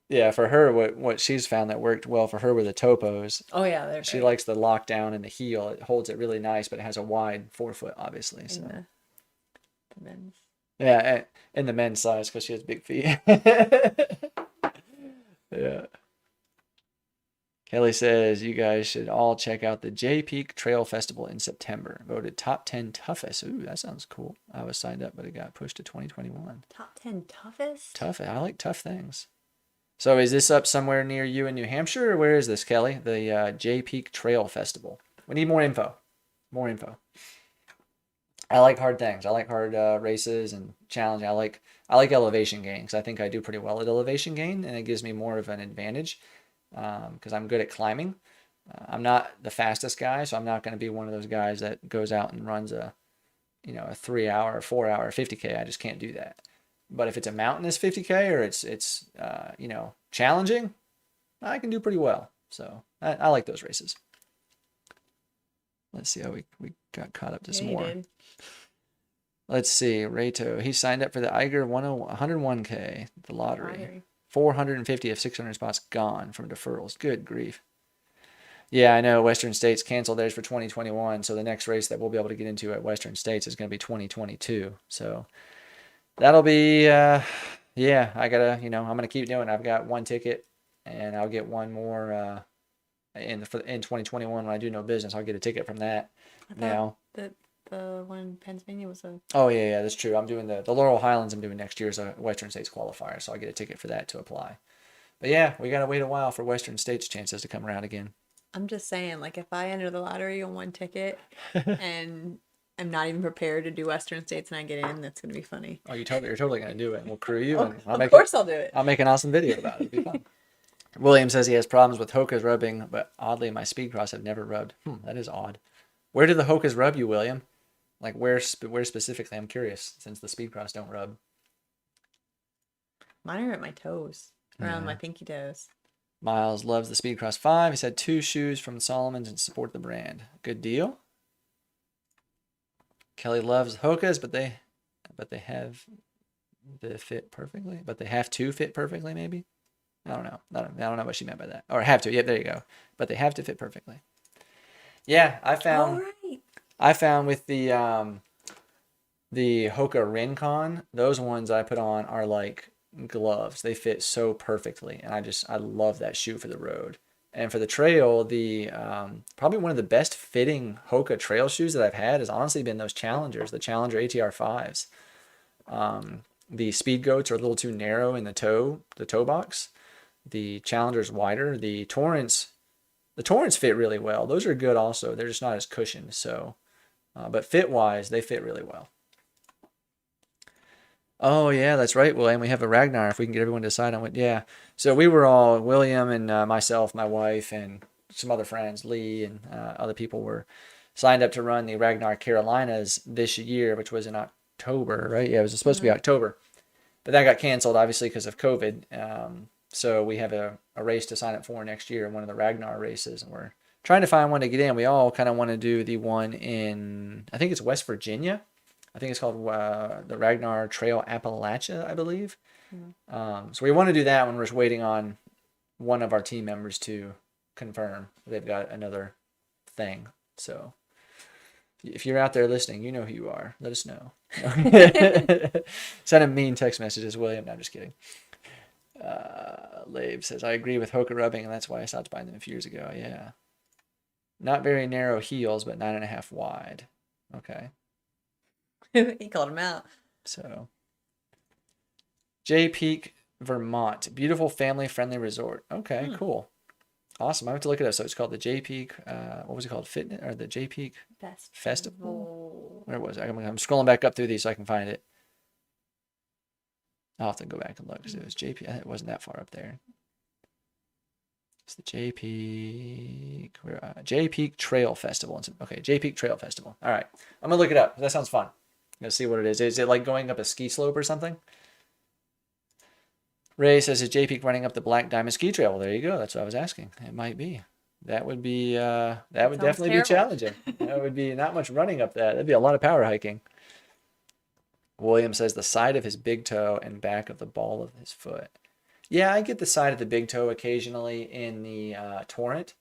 Yeah, for her, what she's found that worked well for her were the topos. Oh yeah, they're She great. likes the lockdown in the heel. It holds it really nice, but it has a wide 4 foot, obviously. In So the men's. yeah, in the men's size because she has big feet. Yeah. Kelly says you guys should all check out the J Peak Trail Festival in September. Voted top 10 toughest. Ooh, that sounds cool. I was signed up, but it got pushed to 2021. Top 10 toughest? Tough. I like tough things. So is this up somewhere near you in New Hampshire, or where is this, Kelly? The J Peak Trail Festival. We need more info. More info. I like hard things. I like hard races and challenging. I like elevation gain because I think I do pretty well at elevation gain, and it gives me more of an advantage because I'm good at climbing. I'm not the fastest guy, so I'm not going to be one of those guys that goes out and runs a 3 hour, 4 hour 50K. I just can't do that. But if it's a mountainous 50K or it's challenging, I can do pretty well. So I like those races. Let's see how we got caught up to some more. Did. Let's see. Reto, he signed up for the Eiger 101K, the lottery. Lottery. 450 of 600 spots gone from deferrals. Good grief. Yeah, I know Western States canceled theirs for 2021, so the next race that we'll be able to get into at Western States is going to be 2022. So that'll be, I gotta, I'm gonna keep doing it. I've got one ticket, and I'll get one more in 2021 when I do no business. I'll get a ticket from that now. The one in Pennsylvania was a. Oh yeah, that's true. I'm doing the Laurel Highlands. I'm doing next year as a Western States qualifier, so I'll get a ticket for that to apply. But yeah, we gotta wait a while for Western States chances to come around again. I'm just saying, like, if I enter the lottery on one ticket and I'm not even prepared to do Western States and I get in, that's gonna be funny. Oh, you're totally gonna do it, and we'll crew you, Oh, and of course I'll do it. I'll make an awesome video about it. It'll be fun. William says he has problems with Hoka's rubbing, but oddly, my Speedcross have never rubbed. That is odd. Where do the Hokas rub you, William? Like where specifically? I'm curious, since the Speedcross don't rub. Mine are at my toes, around my pinky toes. Miles loves the Speedcross 5. He said 2 shoes from Solomon's and support the brand. Good deal. Kelly loves Hokas, but they have the fit perfectly. But they have to fit perfectly, maybe. I don't know. I don't know what she meant by that. Or have to. Yep, there you go. But they have to fit perfectly. Yeah, I found with the Hoka Rincon, those ones I put on are like gloves. They fit so perfectly, and I love that shoe for the road. And for the trail, the probably one of the best fitting Hoka trail shoes that I've had has honestly been those Challengers, the Challenger ATR 5s. The Speed Goats are a little too narrow in the toe box. The Challenger's wider. The Torrents fit really well. Those are good also. They're just not as cushioned. So, but fit wise, they fit really well. Oh yeah, that's right, William. We have a Ragnar. If we can get everyone to decide on what, yeah. So we were all William and myself, my wife, and some other friends, Lee and other people were signed up to run the Ragnar Carolinas this year, which was in October, right? Yeah, it was supposed to be October, but that got canceled obviously because of COVID. So we have a race to sign up for next year, one of the Ragnar races, and we're trying to find one to get in. We all kind of want to do the one in, I think it's West Virginia. I think it's called the Ragnar Trail Appalachia, I believe. So we want to do that when we're just waiting on one of our team members to confirm they've got another thing. So if you're out there listening, you know who you are. Let us know. Send him mean text messages, William. No, I'm just kidding. Lave says, I agree with Hoka rubbing, and that's why I stopped buying them a few years ago. Yeah. Not very narrow heels, but 9.5 wide. Okay. He called him out. So, J Peak, Vermont. Beautiful family-friendly resort. Okay, cool. Awesome. I have to look it up. So it's called the J Peak, what was it called? Fitness, or the J Peak Festival? Where was it? I'm scrolling back up through these so I can find it. I'll have to go back and look because it was JP. It wasn't that far up there. It's the J Peak. J Peak Trail Festival. Okay, J Peak Trail Festival. All right. I'm going to look it up. That sounds fun. I'm going to see what it is. Is it like going up a ski slope or something? Ray says, is J Peak running up the Black Diamond Ski Trail? Well, there you go. That's what I was asking. It might be. That would be that would Sounds definitely be terrible. challenging. That would be not much running up that. That'd be a lot of power hiking. William says the side of his big toe and back of the ball of his foot. Yeah, I get the side of the big toe occasionally in the torrent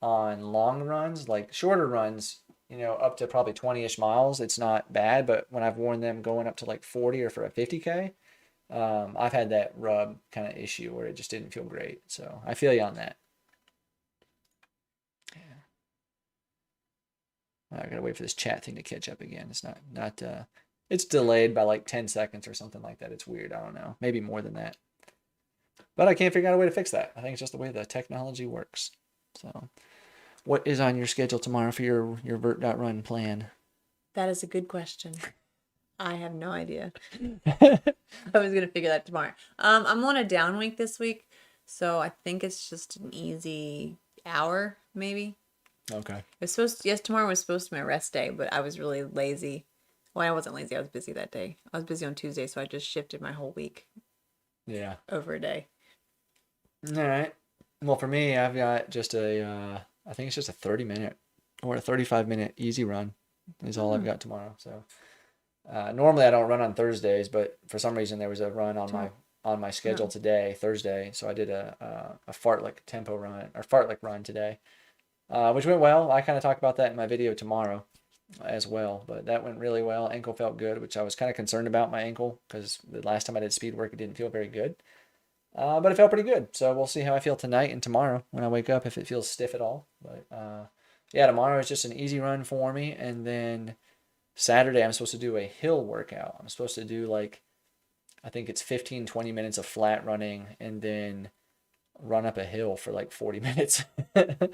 on long runs, like shorter runs, up to probably 20-ish miles. It's not bad, but when I've worn them going up to like 40 or for a 50K, I've had that rub kind of issue where it just didn't feel great. So I feel you on that. I gotta wait for this chat thing to catch up again. It's not it's delayed by like 10 seconds or something like that. It's weird. I don't know. Maybe more than that. But I can't figure out a way to fix that. I think it's just the way the technology works. So, what is on your schedule tomorrow for your vert.run plan? That is a good question. I have no idea. I was gonna figure that tomorrow. I'm on a down week this week, so I think it's just an easy hour, maybe. Okay. Tomorrow was supposed to be my rest day, but I was really lazy. Well, I wasn't lazy. I was busy that day. I was busy on Tuesday, so I just shifted my whole week Yeah. over a day. All right. Well, for me, I've got just I think it's just a 30-minute or a 35-minute easy run is all I've got tomorrow. So, normally I don't run on Thursdays, but for some reason there was a run on my schedule today, Thursday. So I did a fartlek tempo run or fartlek run today, which went well. I kind of talk about that in my video tomorrow as well, but that went really well. Ankle felt good, which I was kind of concerned about my ankle because the last time I did speed work, it didn't feel very good. But it felt pretty good. So we'll see how I feel tonight and tomorrow when I wake up, if it feels stiff at all. But yeah, tomorrow is just an easy run for me. And then Saturday, I'm supposed to do a hill workout. I'm supposed to do I think it's 15, 20 minutes of flat running and then run up a hill for like 40 minutes and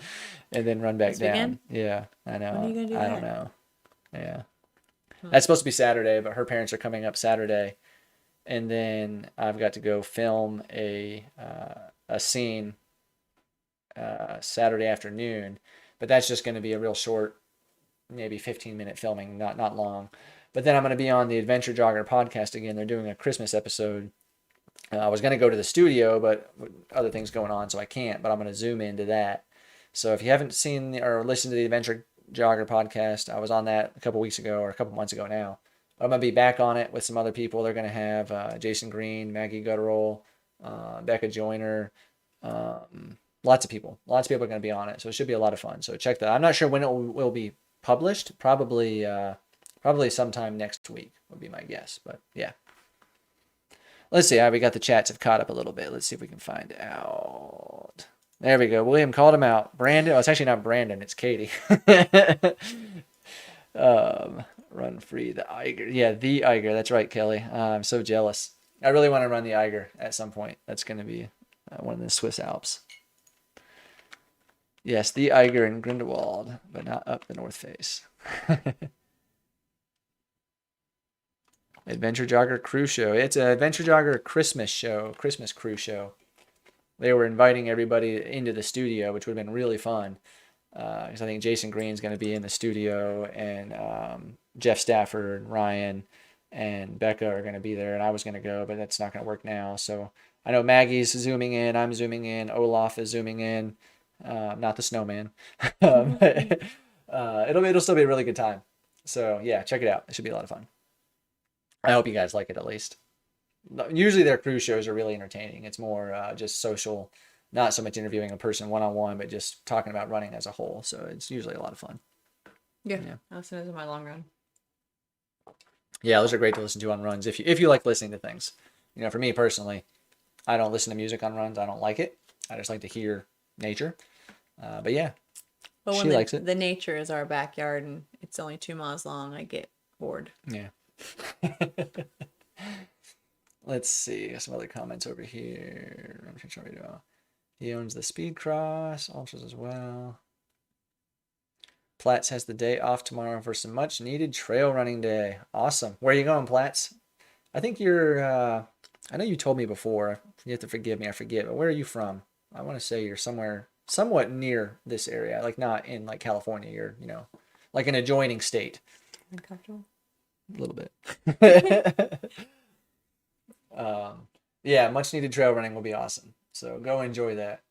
then run back This down. weekend? Yeah, I know. When are you gonna do I that? don't know. Yeah. That's supposed to be Saturday, but her parents are coming up Saturday. And then I've got to go film a scene Saturday afternoon, but that's just going to be a real short, maybe 15-minute filming, not long. But then I'm going to be on the Adventure Jogger podcast again. They're doing a Christmas episode. I was going to go to the studio, but other things going on, so I can't. But I'm going to zoom into that. So if you haven't seen or listened to the Adventure Jogger podcast, I was on that a couple weeks ago or a couple months ago now. I'm going to be back on it with some other people. They're going to have Jason Green, Maggie Gutterall, Becca Joyner, lots of people. Lots of people are going to be on it. So it should be a lot of fun. So check that. I'm not sure when it will be published. Probably sometime next week would be my guess. But yeah. Let's see. We got the chats have caught up a little bit. Let's see if we can find out. There we go. William called him out. Brandon. Oh, it's actually not Brandon. It's Katie. Run free the Eiger. Yeah, the Eiger. That's right, Kelly. I'm so jealous. I really want to run the Eiger at some point. That's going to be one of the Swiss Alps. Yes, the Eiger in Grindelwald, but not up the North Face. Adventure Jogger Cruise Show. It's an Adventure Jogger Christmas show, Christmas cruise show. They were inviting everybody into the studio, which would have been really fun. Because I think Jason Green's going to be in the studio, and Jeff Stafford, Ryan, and Becca are going to be there, and I was going to go, but that's not going to work now. So I know Maggie's zooming in, I'm zooming in, Olaf is zooming in, not the snowman. It'll still be a really good time. So yeah, check it out. It should be a lot of fun. I hope you guys like it at least. Usually their cruise shows are really entertaining. It's more just social, not so much interviewing a person one-on-one, but just talking about running as a whole. So it's usually a lot of fun. Yeah. I'll listen to my long run. Yeah, those are great to listen to on runs if you like listening to things. For me personally, I don't listen to music on runs. I don't like it. I just like to hear nature. But yeah, but she likes it. The nature is our backyard and it's only 2 miles long, I get bored. Yeah. Let's see some other comments over here. He owns the Speed Cross, Ultras as well. Platts has the day off tomorrow for some much needed trail running day. Awesome. Where are you going, Platts? I think you're, I know you told me before. You have to forgive me, I forget, but where are you from? I want to say you're somewhere somewhat near this area, like not in like California. You're, like an adjoining state. Uncomfortable? A little bit. Yeah, much needed trail running will be awesome. So go enjoy that.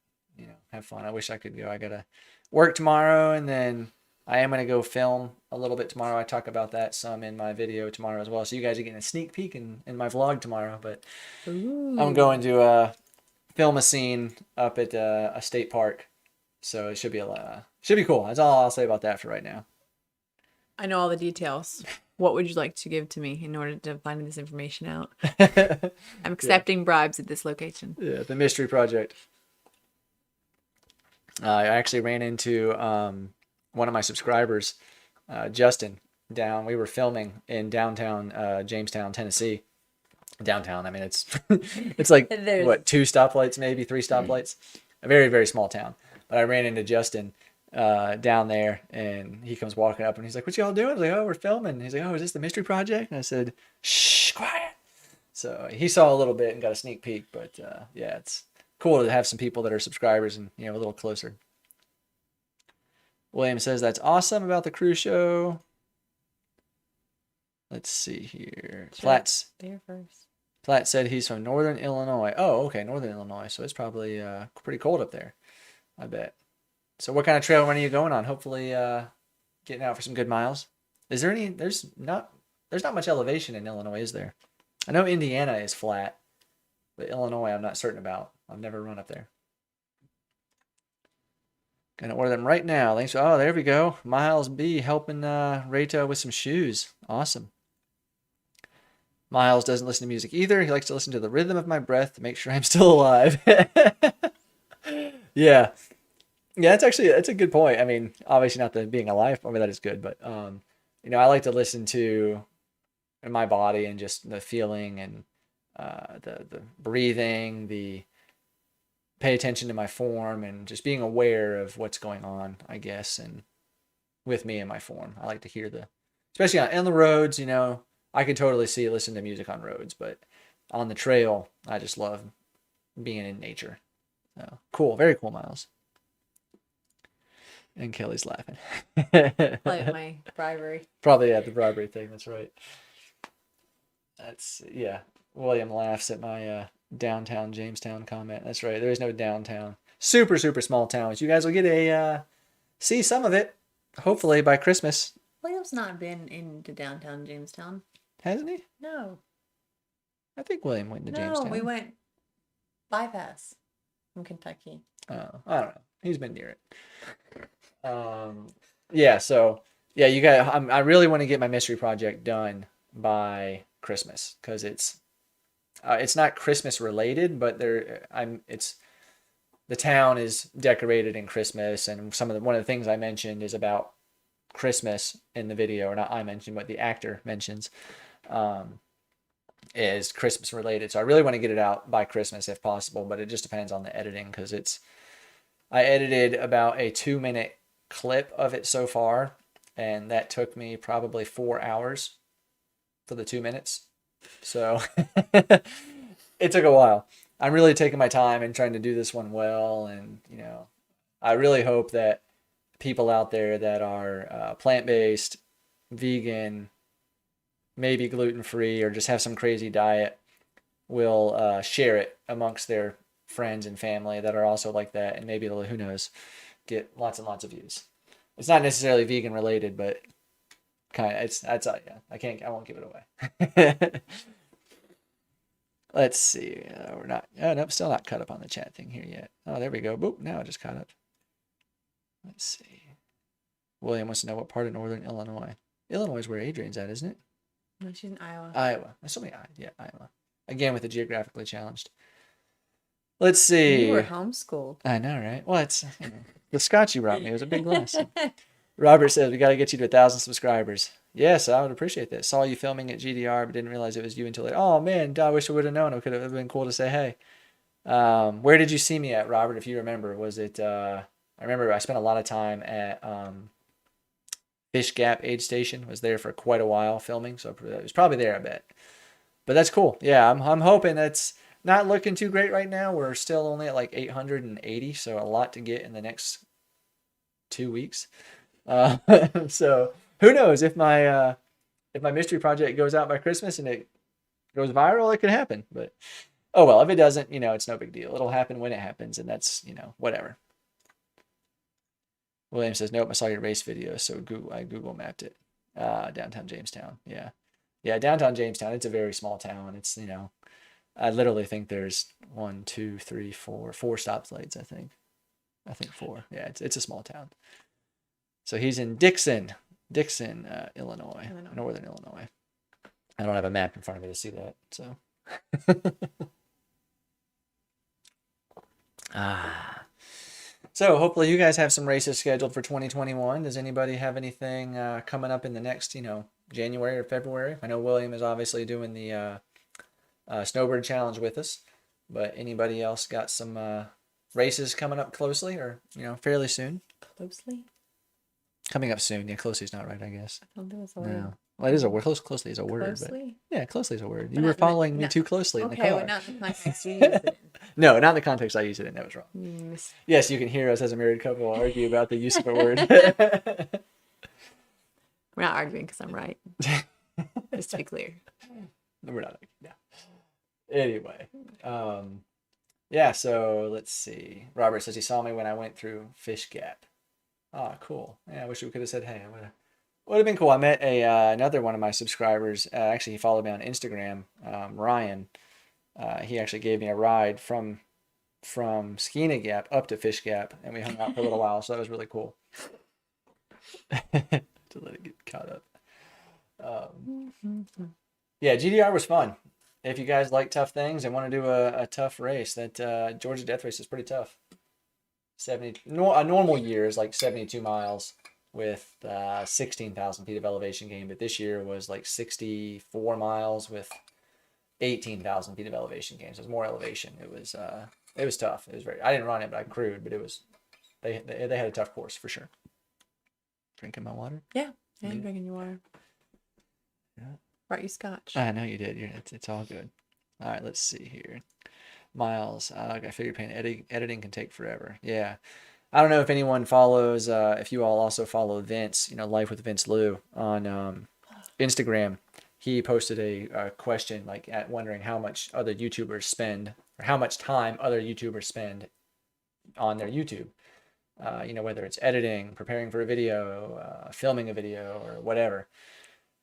have fun. I wish I could go. I gotta work tomorrow, and then I am gonna go film a little bit tomorrow. I talk about that some in my video tomorrow as well. So you guys are getting a sneak peek in my vlog tomorrow. But I'm going to film a scene up at a state park, so it should be should be cool. That's all I'll say about that for right now. I know all the details. What would you like to give to me in order to find this information out? I'm accepting bribes at this location. Yeah, the mystery project. I actually ran into one of my subscribers, Justin, down. We were filming in downtown Jamestown, Tennessee. Downtown. I mean, it's it's like what, 2 stoplights, maybe 3 stoplights. A very, very small town. But I ran into Justin down there, and he comes walking up, and he's like, "What y'all doing?" I was like, "Oh, we're filming." He's like, "Oh, is this the mystery project?" And I said, "Shh, quiet." So he saw a little bit and got a sneak peek. But yeah, it's cool to have some people that are subscribers and a little closer. William says that's awesome about the cruise show. Let's see here. Platts. There first. Platt said he's from Northern Illinois. Oh, okay, Northern Illinois. So it's probably pretty cold up there, I bet. So what kind of trail run are you going on? Hopefully getting out for some good miles. Is there any, there's not much elevation in Illinois, is there? I know Indiana is flat, but Illinois I'm not certain about. I've never run up there. Gonna order them right now. Thanks. Oh, there we go. Miles B helping Reto with some shoes. Awesome. Miles doesn't listen to music either. He likes to listen to the rhythm of my breath to make sure I'm still alive. Yeah. Yeah, that's a good point. I mean, obviously not the being alive part of that is good, but I like to listen to my body and just the feeling and the breathing, the pay attention to my form and just being aware of what's going on, I guess, and with me and my form. I like to hear especially on the roads, I could totally listen to music on roads, but on the trail, I just love being in nature. So cool, very cool, Miles. And Kelly's laughing. Like my bribery. Probably at the bribery thing. That's right. Yeah. William laughs at my downtown Jamestown comment. That's right. There is no downtown. Super, super small towns. You guys will get see some of it, hopefully by Christmas. William's not been into downtown Jamestown. Hasn't he? No. I think William went to Jamestown. No, we went bypass from Kentucky. Oh, I don't know. He's been near it. Yeah, so yeah, you guys, I really want to get my mystery project done by Christmas because it's not Christmas related, but the town is decorated in Christmas, and one of the things I mentioned is about Christmas in the video, or not I mentioned, but the actor mentions, is Christmas related. So I really want to get it out by Christmas if possible, but it just depends on the editing because I edited about a 2-minute clip of it so far, and that took me probably 4 hours for the 2 minutes. So it took a while. I'm really taking my time and trying to do this one well, and I really hope that people out there that are plant-based, vegan, maybe gluten-free, or just have some crazy diet will share it amongst their friends and family that are also like that, and maybe it'll, who knows, get lots and lots of views. It's not necessarily vegan related, but kind of yeah. I won't give it away. Let's see. We're not. Oh nope, still not caught up on the chat thing here yet. Oh, there we go. Boop. Now I just caught up. Let's see. William wants to know what part of Northern Illinois. Illinois is where Adrian's at, isn't it? No, she's in Iowa. Iowa. There's so many. Yeah, Iowa. Again with the geographically challenged. Let's see. You were homeschooled. I know, right? Well, it's the scotch you brought me. It was a big glass. Robert says we got to get you to 1,000 subscribers. Yes, I would appreciate that. Saw you filming at GDR, but didn't realize it was you until later. Oh man, I wish I would have known. It could have been cool to say hey. Where did you see me at, Robert? If you remember, was it? I remember I spent a lot of time at Fish Gap Aid Station. Was there for quite a while filming, so it was probably there, I bet. But that's cool. Yeah, I'm hoping that's not looking too great right now. We're still only at like 880, so a lot to get in the next 2 weeks. So who knows if my mystery project goes out by Christmas and it goes viral, it could happen. But oh well, if it doesn't, it's no big deal. It'll happen when it happens, and that's, whatever. William says, nope, I saw your race video, so I Google mapped it. Downtown Jamestown. Yeah. Yeah, downtown Jamestown, it's a very small town. It's, I literally think there's 1, 2, 3, 4 stoplights, I think. I think 4. Yeah, it's a small town. So he's in Dixon, Illinois, northern Illinois. I don't have a map in front of me to see that, so. So hopefully you guys have some races scheduled for 2021. Does anybody have anything coming up in the next, January or February? I know William is obviously doing the Snowbird Challenge with us, but anybody else got some races coming up closely or, fairly soon? Closely? Coming up soon. Yeah, closely is not right, I guess. I don't think that's a word. No. Well, it is a word. Closely is a word. Closely? But yeah, closely is a word. You were following me too closely in the car. Okay, well, not in the context you used it in. No, not in the context I used it in. That was wrong. Yes, you can hear us as a married couple argue about the use of a word. We're not arguing because I'm right. Just to be clear. No, we're not. No. Anyway. Yeah, so let's see. Robert says he saw me when I went through Fish Gap. Oh, cool. Yeah, I wish we could have said, hey, would have been cool. I met another one of my subscribers. Actually, he followed me on Instagram, Ryan. He actually gave me a ride from Skeena Gap up to Fish Gap, and we hung out for a little while, so that was really cool. To let it get caught up. Yeah, GDR was fun. If you guys like tough things and want to do a tough race, that Georgia Death Race is pretty tough. A normal year is like 72 miles with 16,000 feet of elevation gain, but this year was like 64 miles with 18,000 feet of elevation gain. So it was more elevation. It was tough. It was I didn't run it, but I crewed. But it was they had a tough course for sure. Drinking my water. Yeah, I'm drinking your water. Yeah. Brought you scotch. I know you did. It's all good. All right, let's see here. Miles, I figure editing can take forever. Yeah. I don't know if anyone follows, if you all also follow Vince, Life with Vince Lou on Instagram. He posted a question wondering how much other YouTubers spend or how much time other YouTubers spend on their YouTube. Whether it's editing, preparing for a video, filming a video or whatever.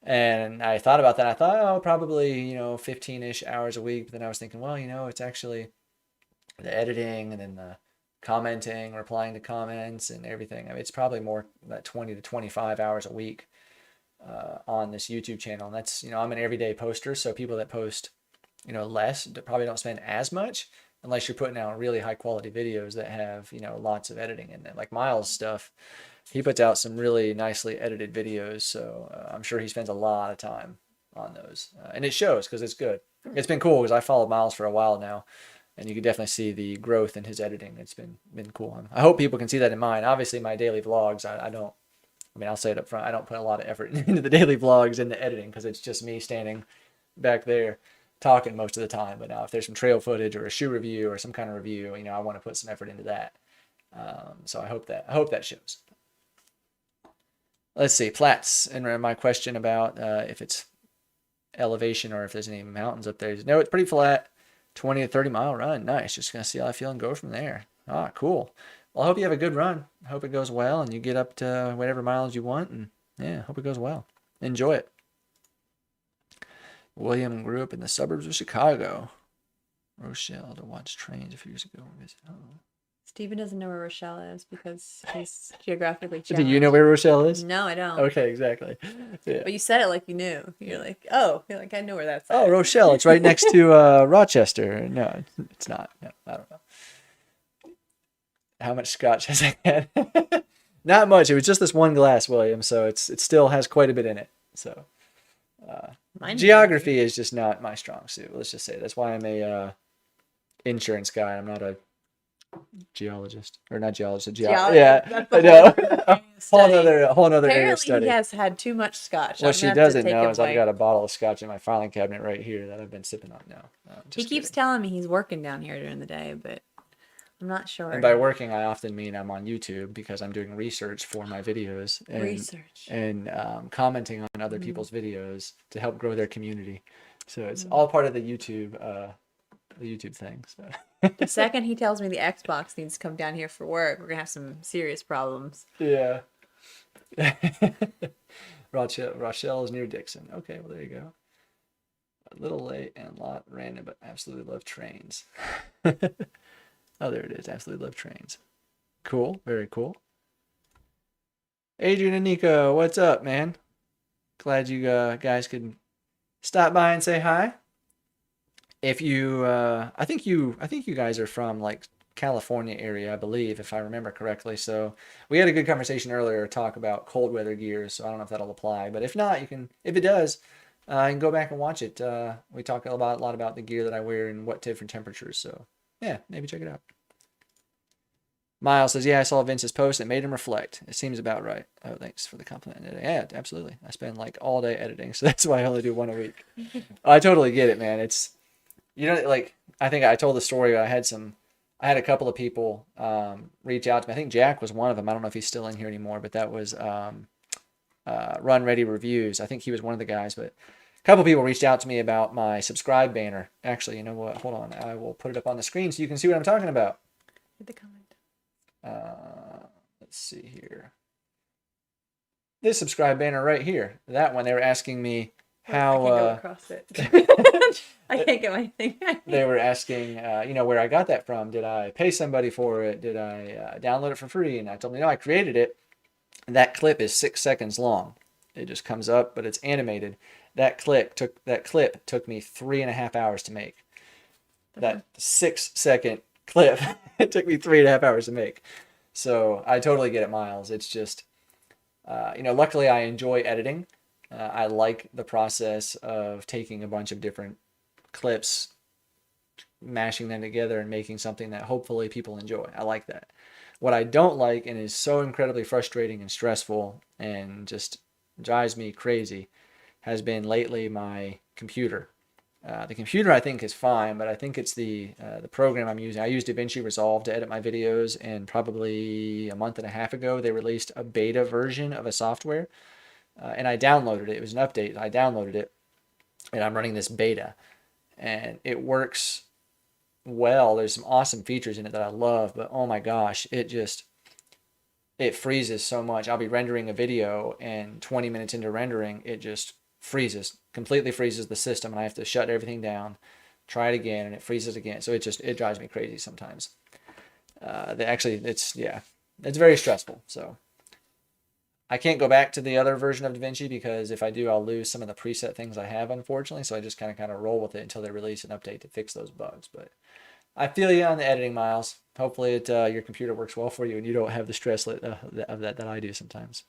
And I thought about that. I thought, probably, 15-ish hours a week. But then I was thinking, well, it's actually the editing and then the commenting, replying to comments and everything. I mean, it's probably more like 20 to 25 hours a week on this YouTube channel. And that's, I'm an everyday poster. So people that post, less probably don't spend as much unless you're putting out really high quality videos that have, lots of editing in them. Like Miles' stuff. He puts out some really nicely edited videos, so I'm sure he spends a lot of time on those. And it shows because it's good. It's been cool because I followed Miles for a while now, and you can definitely see the growth in his editing. It's been cool. I hope people can see that in mine. Obviously, my daily vlogs, I'll say it up front, I don't put a lot of effort into the daily vlogs and the editing because it's just me standing back there talking most of the time. But now if there's some trail footage or a shoe review or some kind of review, I want to put some effort into that. So I hope that shows. Let's see, Platts, and my question about if it's elevation or if there's any mountains up there. No, it's pretty flat, 20 to 30 mile run. Nice. Just going to see how I feel and go from there. Ah, cool. Well, I hope you have a good run. I hope it goes well and you get up to whatever miles you want. And yeah, hope it goes well. Enjoy it. William grew up in the suburbs of Chicago. Rochelle to watch trains a few years ago. Steven doesn't know where Rochelle is because he's geographically challenged. Do you know where Rochelle is? No, I don't. Okay, exactly. Yeah. But you said it like you knew. You're like, I know where that's at. Oh, Rochelle. It's right next to Rochester. No, it's not. No, I don't know. How much scotch has I had? Not much. It was just this one glass, William, so it still has quite a bit in it. So geography is just not my strong suit. Let's just say that's why I'm a insurance guy. I'm not a geologist or not geologist. Yeah, I know. whole nother area of study. Apparently, he has had too much scotch. What she doesn't know is I've got a bottle of scotch in my filing cabinet right here that I've been sipping on now. He keeps telling me he's working down here during the day, but I'm not sure. And by working, I often mean I'm on YouTube because I'm doing research for my videos and commenting on other people's videos to help grow their community. So it's all part of the YouTube the YouTube thing. So The second he tells me the Xbox needs to come down here for work, we're gonna have some serious problems. yeah. Rochelle is near Dixon. Okay, well there you go. A little late and a lot random, but absolutely love trains. Oh, there it is. Absolutely love trains. Cool. Very cool. Adrian and Nico, what's up, man? Glad you guys could stop by and say hi. If you, I think you guys are from like California area, I believe, if I remember correctly. So we had a good conversation earlier, talk about cold weather gears. So I don't know if that'll apply, but if not, you can. If it does, you can go back and watch it. We talk a lot about the gear that I wear and what different temperatures. So yeah, maybe check it out. Miles says, yeah, I saw Vince's post. It made him reflect. It seems about right. Oh, thanks for the compliment. Yeah, absolutely. I spend like all day editing, so that's why I only do one a week. I totally get it, man. It's, like, I think I told the story. I had a couple of people reach out to me. I think Jack was one of them. I don't know if he's still in here anymore, but that was Run Ready Reviews. I think he was one of the guys, but a couple of people reached out to me about my subscribe banner. Actually, you know what? Hold on. I will put it up on the screen so you can see what I'm talking about. Hit the comment. Let's see here. This subscribe banner right here. That one, they were asking me how. I can't go across it. I can't get my thing. They were asking, where I got that from. Did I pay somebody for it? Did I download it for free? And I told them, no, I created it. And that clip is 6 seconds long. It just comes up, but it's animated. That clip took me 3.5 hours to make. That 6 second clip it took me 3.5 hours to make. So I totally get it, Miles. It's just, luckily I enjoy editing. I like the process of taking a bunch of different clips, mashing them together and making something that hopefully people enjoy. I like that. What I don't like, and is so incredibly frustrating and stressful and just drives me crazy, has been lately my computer. The computer I think is fine, but I think it's the program I'm using. I use DaVinci Resolve to edit my videos, and probably a month and a half ago they released a beta version of a software, and I downloaded it. It was an update. I downloaded it, and I'm running this beta, and it works well. There's some awesome features in it that I love, but oh my gosh, it freezes so much. I'll be rendering a video, and 20 minutes into rendering, it just completely freezes the system, and I have to shut everything down, try it again, and it freezes again. So it drives me crazy sometimes. It's very stressful. So I can't go back to the other version of DaVinci, because if I do, I'll lose some of the preset things I have, unfortunately. So I just kind of roll with it until they release an update to fix those bugs. But I feel you on the editing, Miles. Hopefully your computer works well for you and you don't have the stress of that I do sometimes.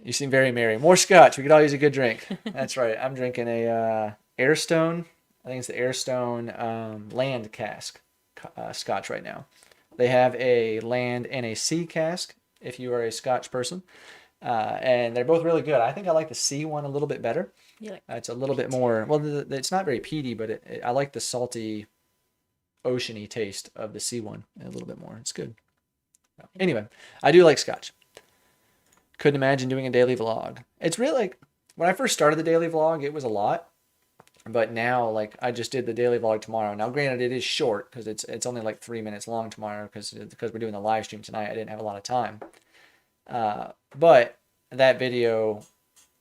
You seem very merry. More scotch. We could all use a good drink. That's right. I'm drinking a Airstone. I think it's the Airstone Land cask scotch right now. They have a Land and a Sea cask if you are a Scotch person. And they're both really good. I think I like the Sea one a little bit better. It's a little bit more, well, it's not very peaty, but I like the salty, oceany taste of the Sea one a little bit more. It's good. Anyway, I do like scotch. Couldn't imagine doing a daily vlog. It's really like, when I first started the daily vlog, it was a lot. But now, like, I just did the daily vlog tomorrow. Now, granted, it is short because it's only like 3 minutes long tomorrow because we're doing the live stream tonight. I didn't have a lot of time. But that video,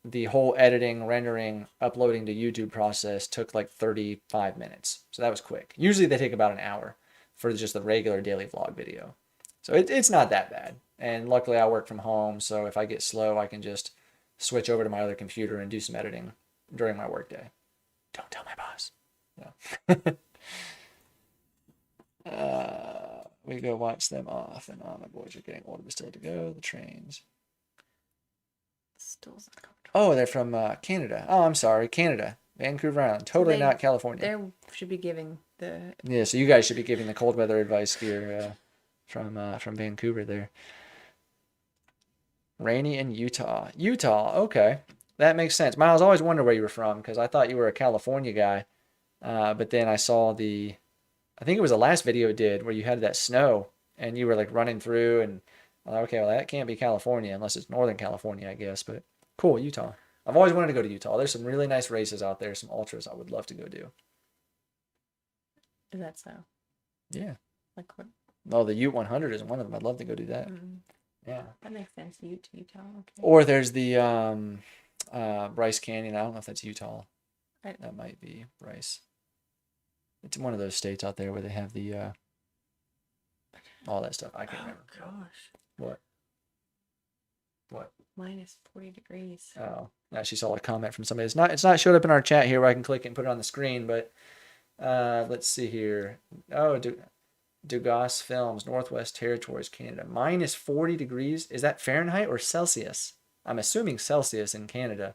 the whole editing, rendering, uploading to YouTube process took like 35 minutes. So that was quick. Usually they take about an hour for just the regular daily vlog video. So it's not that bad. And luckily I work from home, so if I get slow, I can just switch over to my other computer and do some editing during my workday. Don't tell my boss. No. We go watch them off, and my boys are getting older but still to go. The trains. Still uncomfortable. Oh, they're from Canada. Oh, I'm sorry, Canada, Vancouver Island. Totally not California. They should be giving the. Yeah, so you guys should be giving the cold weather advice here from Vancouver there. Rainy in Utah. Utah, okay. That makes sense. Miles, I always wondered where you were from because I thought you were a California guy. But then I saw I think it was the last video it did where you had that snow and you were like running through and I'm like, okay, well that can't be California unless it's Northern California, I guess. But cool, Utah. I've always wanted to go to Utah. There's some really nice races out there, some ultras I would love to go do. Is that so? Yeah. Like what? Oh, the Ute 100 is one of them. I'd love to go do that. Yeah. That makes sense. Utah. Okay. Or there's the Bryce Canyon. I don't know if that's Utah. That might be Bryce. It's one of those states out there where they have the all that stuff. I can't remember. Gosh. What? What? Minus 40 degrees. Oh, now she saw a comment from somebody. It's not showed up in our chat here where I can click and put it on the screen, but let's see here. Oh, Dugas Films, Northwest Territories, Canada. Minus 40 degrees. Is that Fahrenheit or Celsius? I'm assuming Celsius in Canada,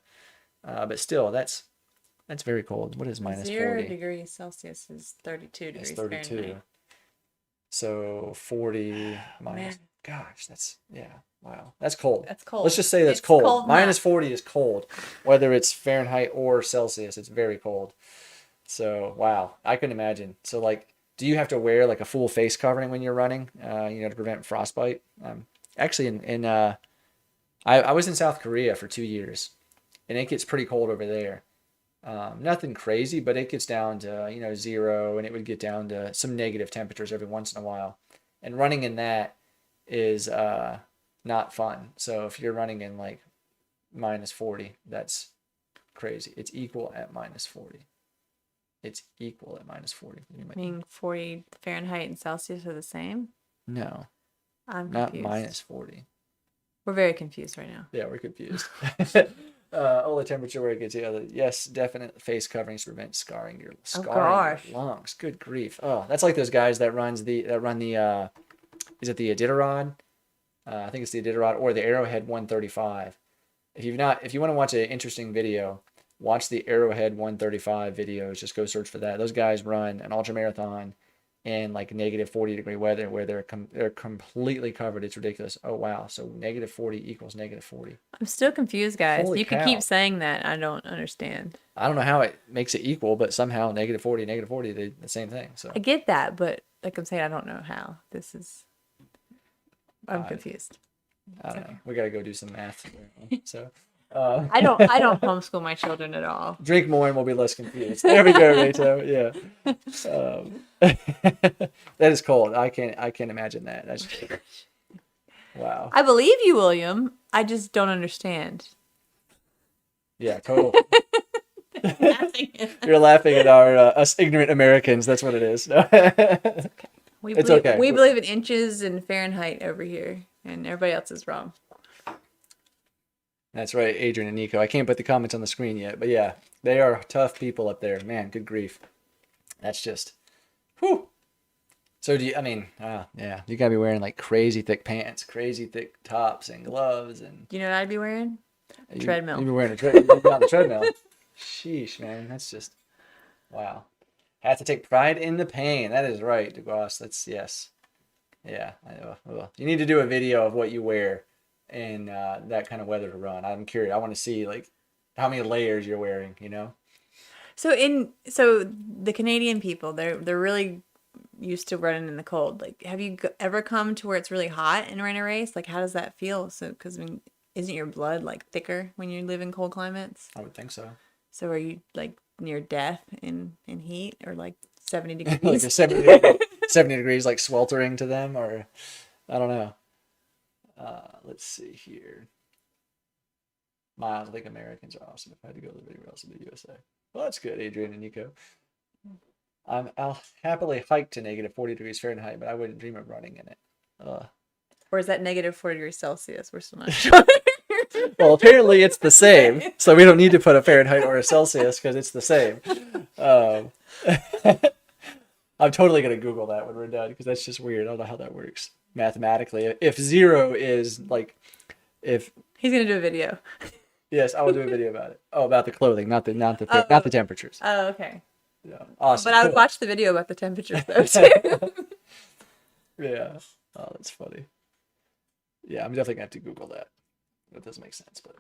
but still, that's very cold. What is minus 0 40? degrees Celsius is 32 It's degrees 32. Fahrenheit. So 40 minus. Man. Gosh, wow. That's cold. That's cold. Let's just say that's It's cold. cold Minus enough. 40 is cold. Whether it's Fahrenheit or Celsius, it's very cold. So, wow. I couldn't imagine. So, like, do you have to wear like a full face covering when you're running, to prevent frostbite? Actually, I was in South Korea for 2 years, and it gets pretty cold over there. Nothing crazy, but it gets down to, 0, and it would get down to some negative temperatures every once in a while. And running in that is not fun. So if you're running in like minus 40, that's crazy. It's equal at minus 40. It's equal at minus 40. I mean, 40 Fahrenheit and Celsius are the same? No, I'm not confused. minus 40. We're very confused right now. Yeah, we're confused. The temperature where it gets the other. Yes, definite face coverings prevent scarring your lungs. Good grief. Oh, that's like those guys that run the is it the Iditarod? I think it's the Iditarod or the Arrowhead 135. If you want to watch an interesting video, watch the Arrowhead 135 videos. Just go search for that. Those guys run an ultramarathon in like negative 40 degree weather where they're completely covered. It's ridiculous. Oh wow. So negative 40 equals negative 40. I'm still confused, guys. Holy You cow. could keep saying that. I don't understand. I don't know how it makes it equal, but somehow negative 40, they're the same thing. So I get that, but like I'm saying, I don't know how. I'm confused. I don't know. We got to go do some math. So I don't homeschool my children at all. drink more and we'll be less confused. There we go, Rachel. Yeah. That is cold. I can't imagine that. That's wow. I believe you, William. I just don't understand. Yeah, total. You're laughing at us ignorant Americans. That's what it is. It's okay. We believe in inches and Fahrenheit over here, and everybody else is wrong. That's right, Adrian and Nico. I can't put the comments on the screen yet, but yeah, they are tough people up there. Man, good grief. That's just, whew. So yeah, you gotta be wearing like crazy thick pants, crazy thick tops and gloves, and You know what I'd be wearing? Treadmill. You'd be wearing you'd be on the treadmill. Sheesh, man, that's just, wow. Have to take pride in the pain. That is right, DeGoss. That's yes. Yeah, I know. Well, you need to do a video of what you wear in that kind of weather to run. I'm curious. I want to see like how many layers you're wearing. So the Canadian people, they're really used to running in the cold. Like, have you ever come to where it's really hot and run a race? Like, how does that feel? So, because isn't your blood like thicker when you live in cold climates? I would think so. So are you like near death in heat or like 70 degrees? Like a 70 degrees, like sweltering to them, or I don't know. Let's see here. Miles, I think Americans are awesome. If I had to go live anywhere else in the USA. Well, that's good, Adrian and Nico. I'll happily hike to negative 40 degrees Fahrenheit, but I wouldn't dream of running in it. Or is that negative 40 degrees Celsius? We're still not sure. Well, apparently it's the same, so we don't need to put a Fahrenheit or a Celsius because it's the same. I'm totally going to Google that when we're done because that's just weird. I don't know how that works mathematically. If 0 is like, if he's going to do a video. Yes, I will do a video about it. Oh, about the clothing, not the temperatures. Oh, okay. Yeah, awesome. But I would watch the video about the temperatures though too. Yeah. Oh, that's funny. Yeah, I'm definitely gonna have to Google that. That doesn't make sense, but.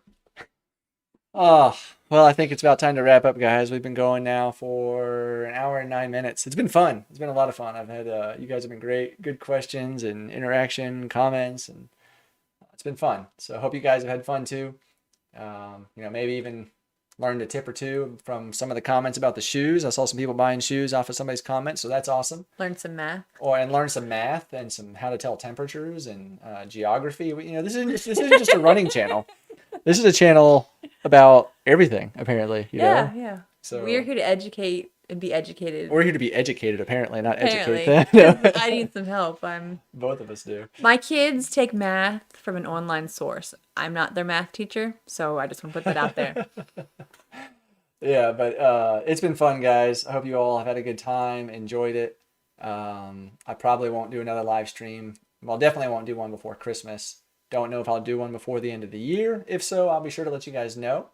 Oh, well, I think it's about time to wrap up, guys. We've been going now for an hour and 9 minutes. It's been fun. It's been a lot of fun. I've had you guys have been great, good questions and interaction, comments, and it's been fun. So I hope you guys have had fun too. Maybe even learned a tip or two from some of the comments about the shoes. I saw some people buying shoes off of somebody's comments, so that's awesome. Learn some math. And learn some math and some how to tell temperatures and geography. This isn't just a running channel. This is a channel about everything, apparently. Yeah. So we're here to educate and be educated. we're here to be educated, apparently, not Apparently. educate them. I need some help. Both of us do. My kids take math from an online source. I'm not their math teacher, so I just want to put that out there. Yeah, but it's been fun, guys. I hope you all have had a good time, enjoyed it. I probably won't do another live stream. Well, definitely won't do one before Christmas. Don't know if I'll do one before the end of the year. If so, I'll be sure to let you guys know.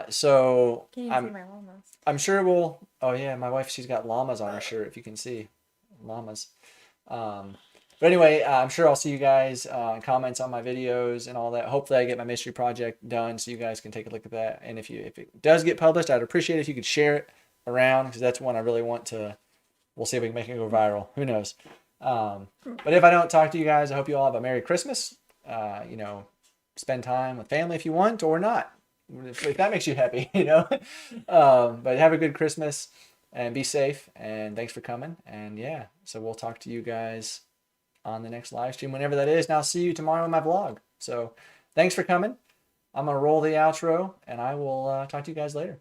So Can't even see my llamas. I'm sure we'll. Oh yeah, my wife, she's got llamas on her shirt. If you can see, llamas. But anyway, I'm sure I'll see you guys in comments on my videos and all that. Hopefully, I get my mystery project done so you guys can take a look at that. And if it does get published, I'd appreciate it if you could share it around, because that's one I really want to. We'll see if we can make it go viral. Who knows? But if I don't talk to you guys, I hope you all have a Merry Christmas. Spend time with family if you want, or not. If that makes you happy, but have a good Christmas and be safe, and thanks for coming. And yeah, so we'll talk to you guys on the next live stream, whenever that is. And I'll see you tomorrow in my vlog. So thanks for coming. I'm going to roll the outro, and I will talk to you guys later.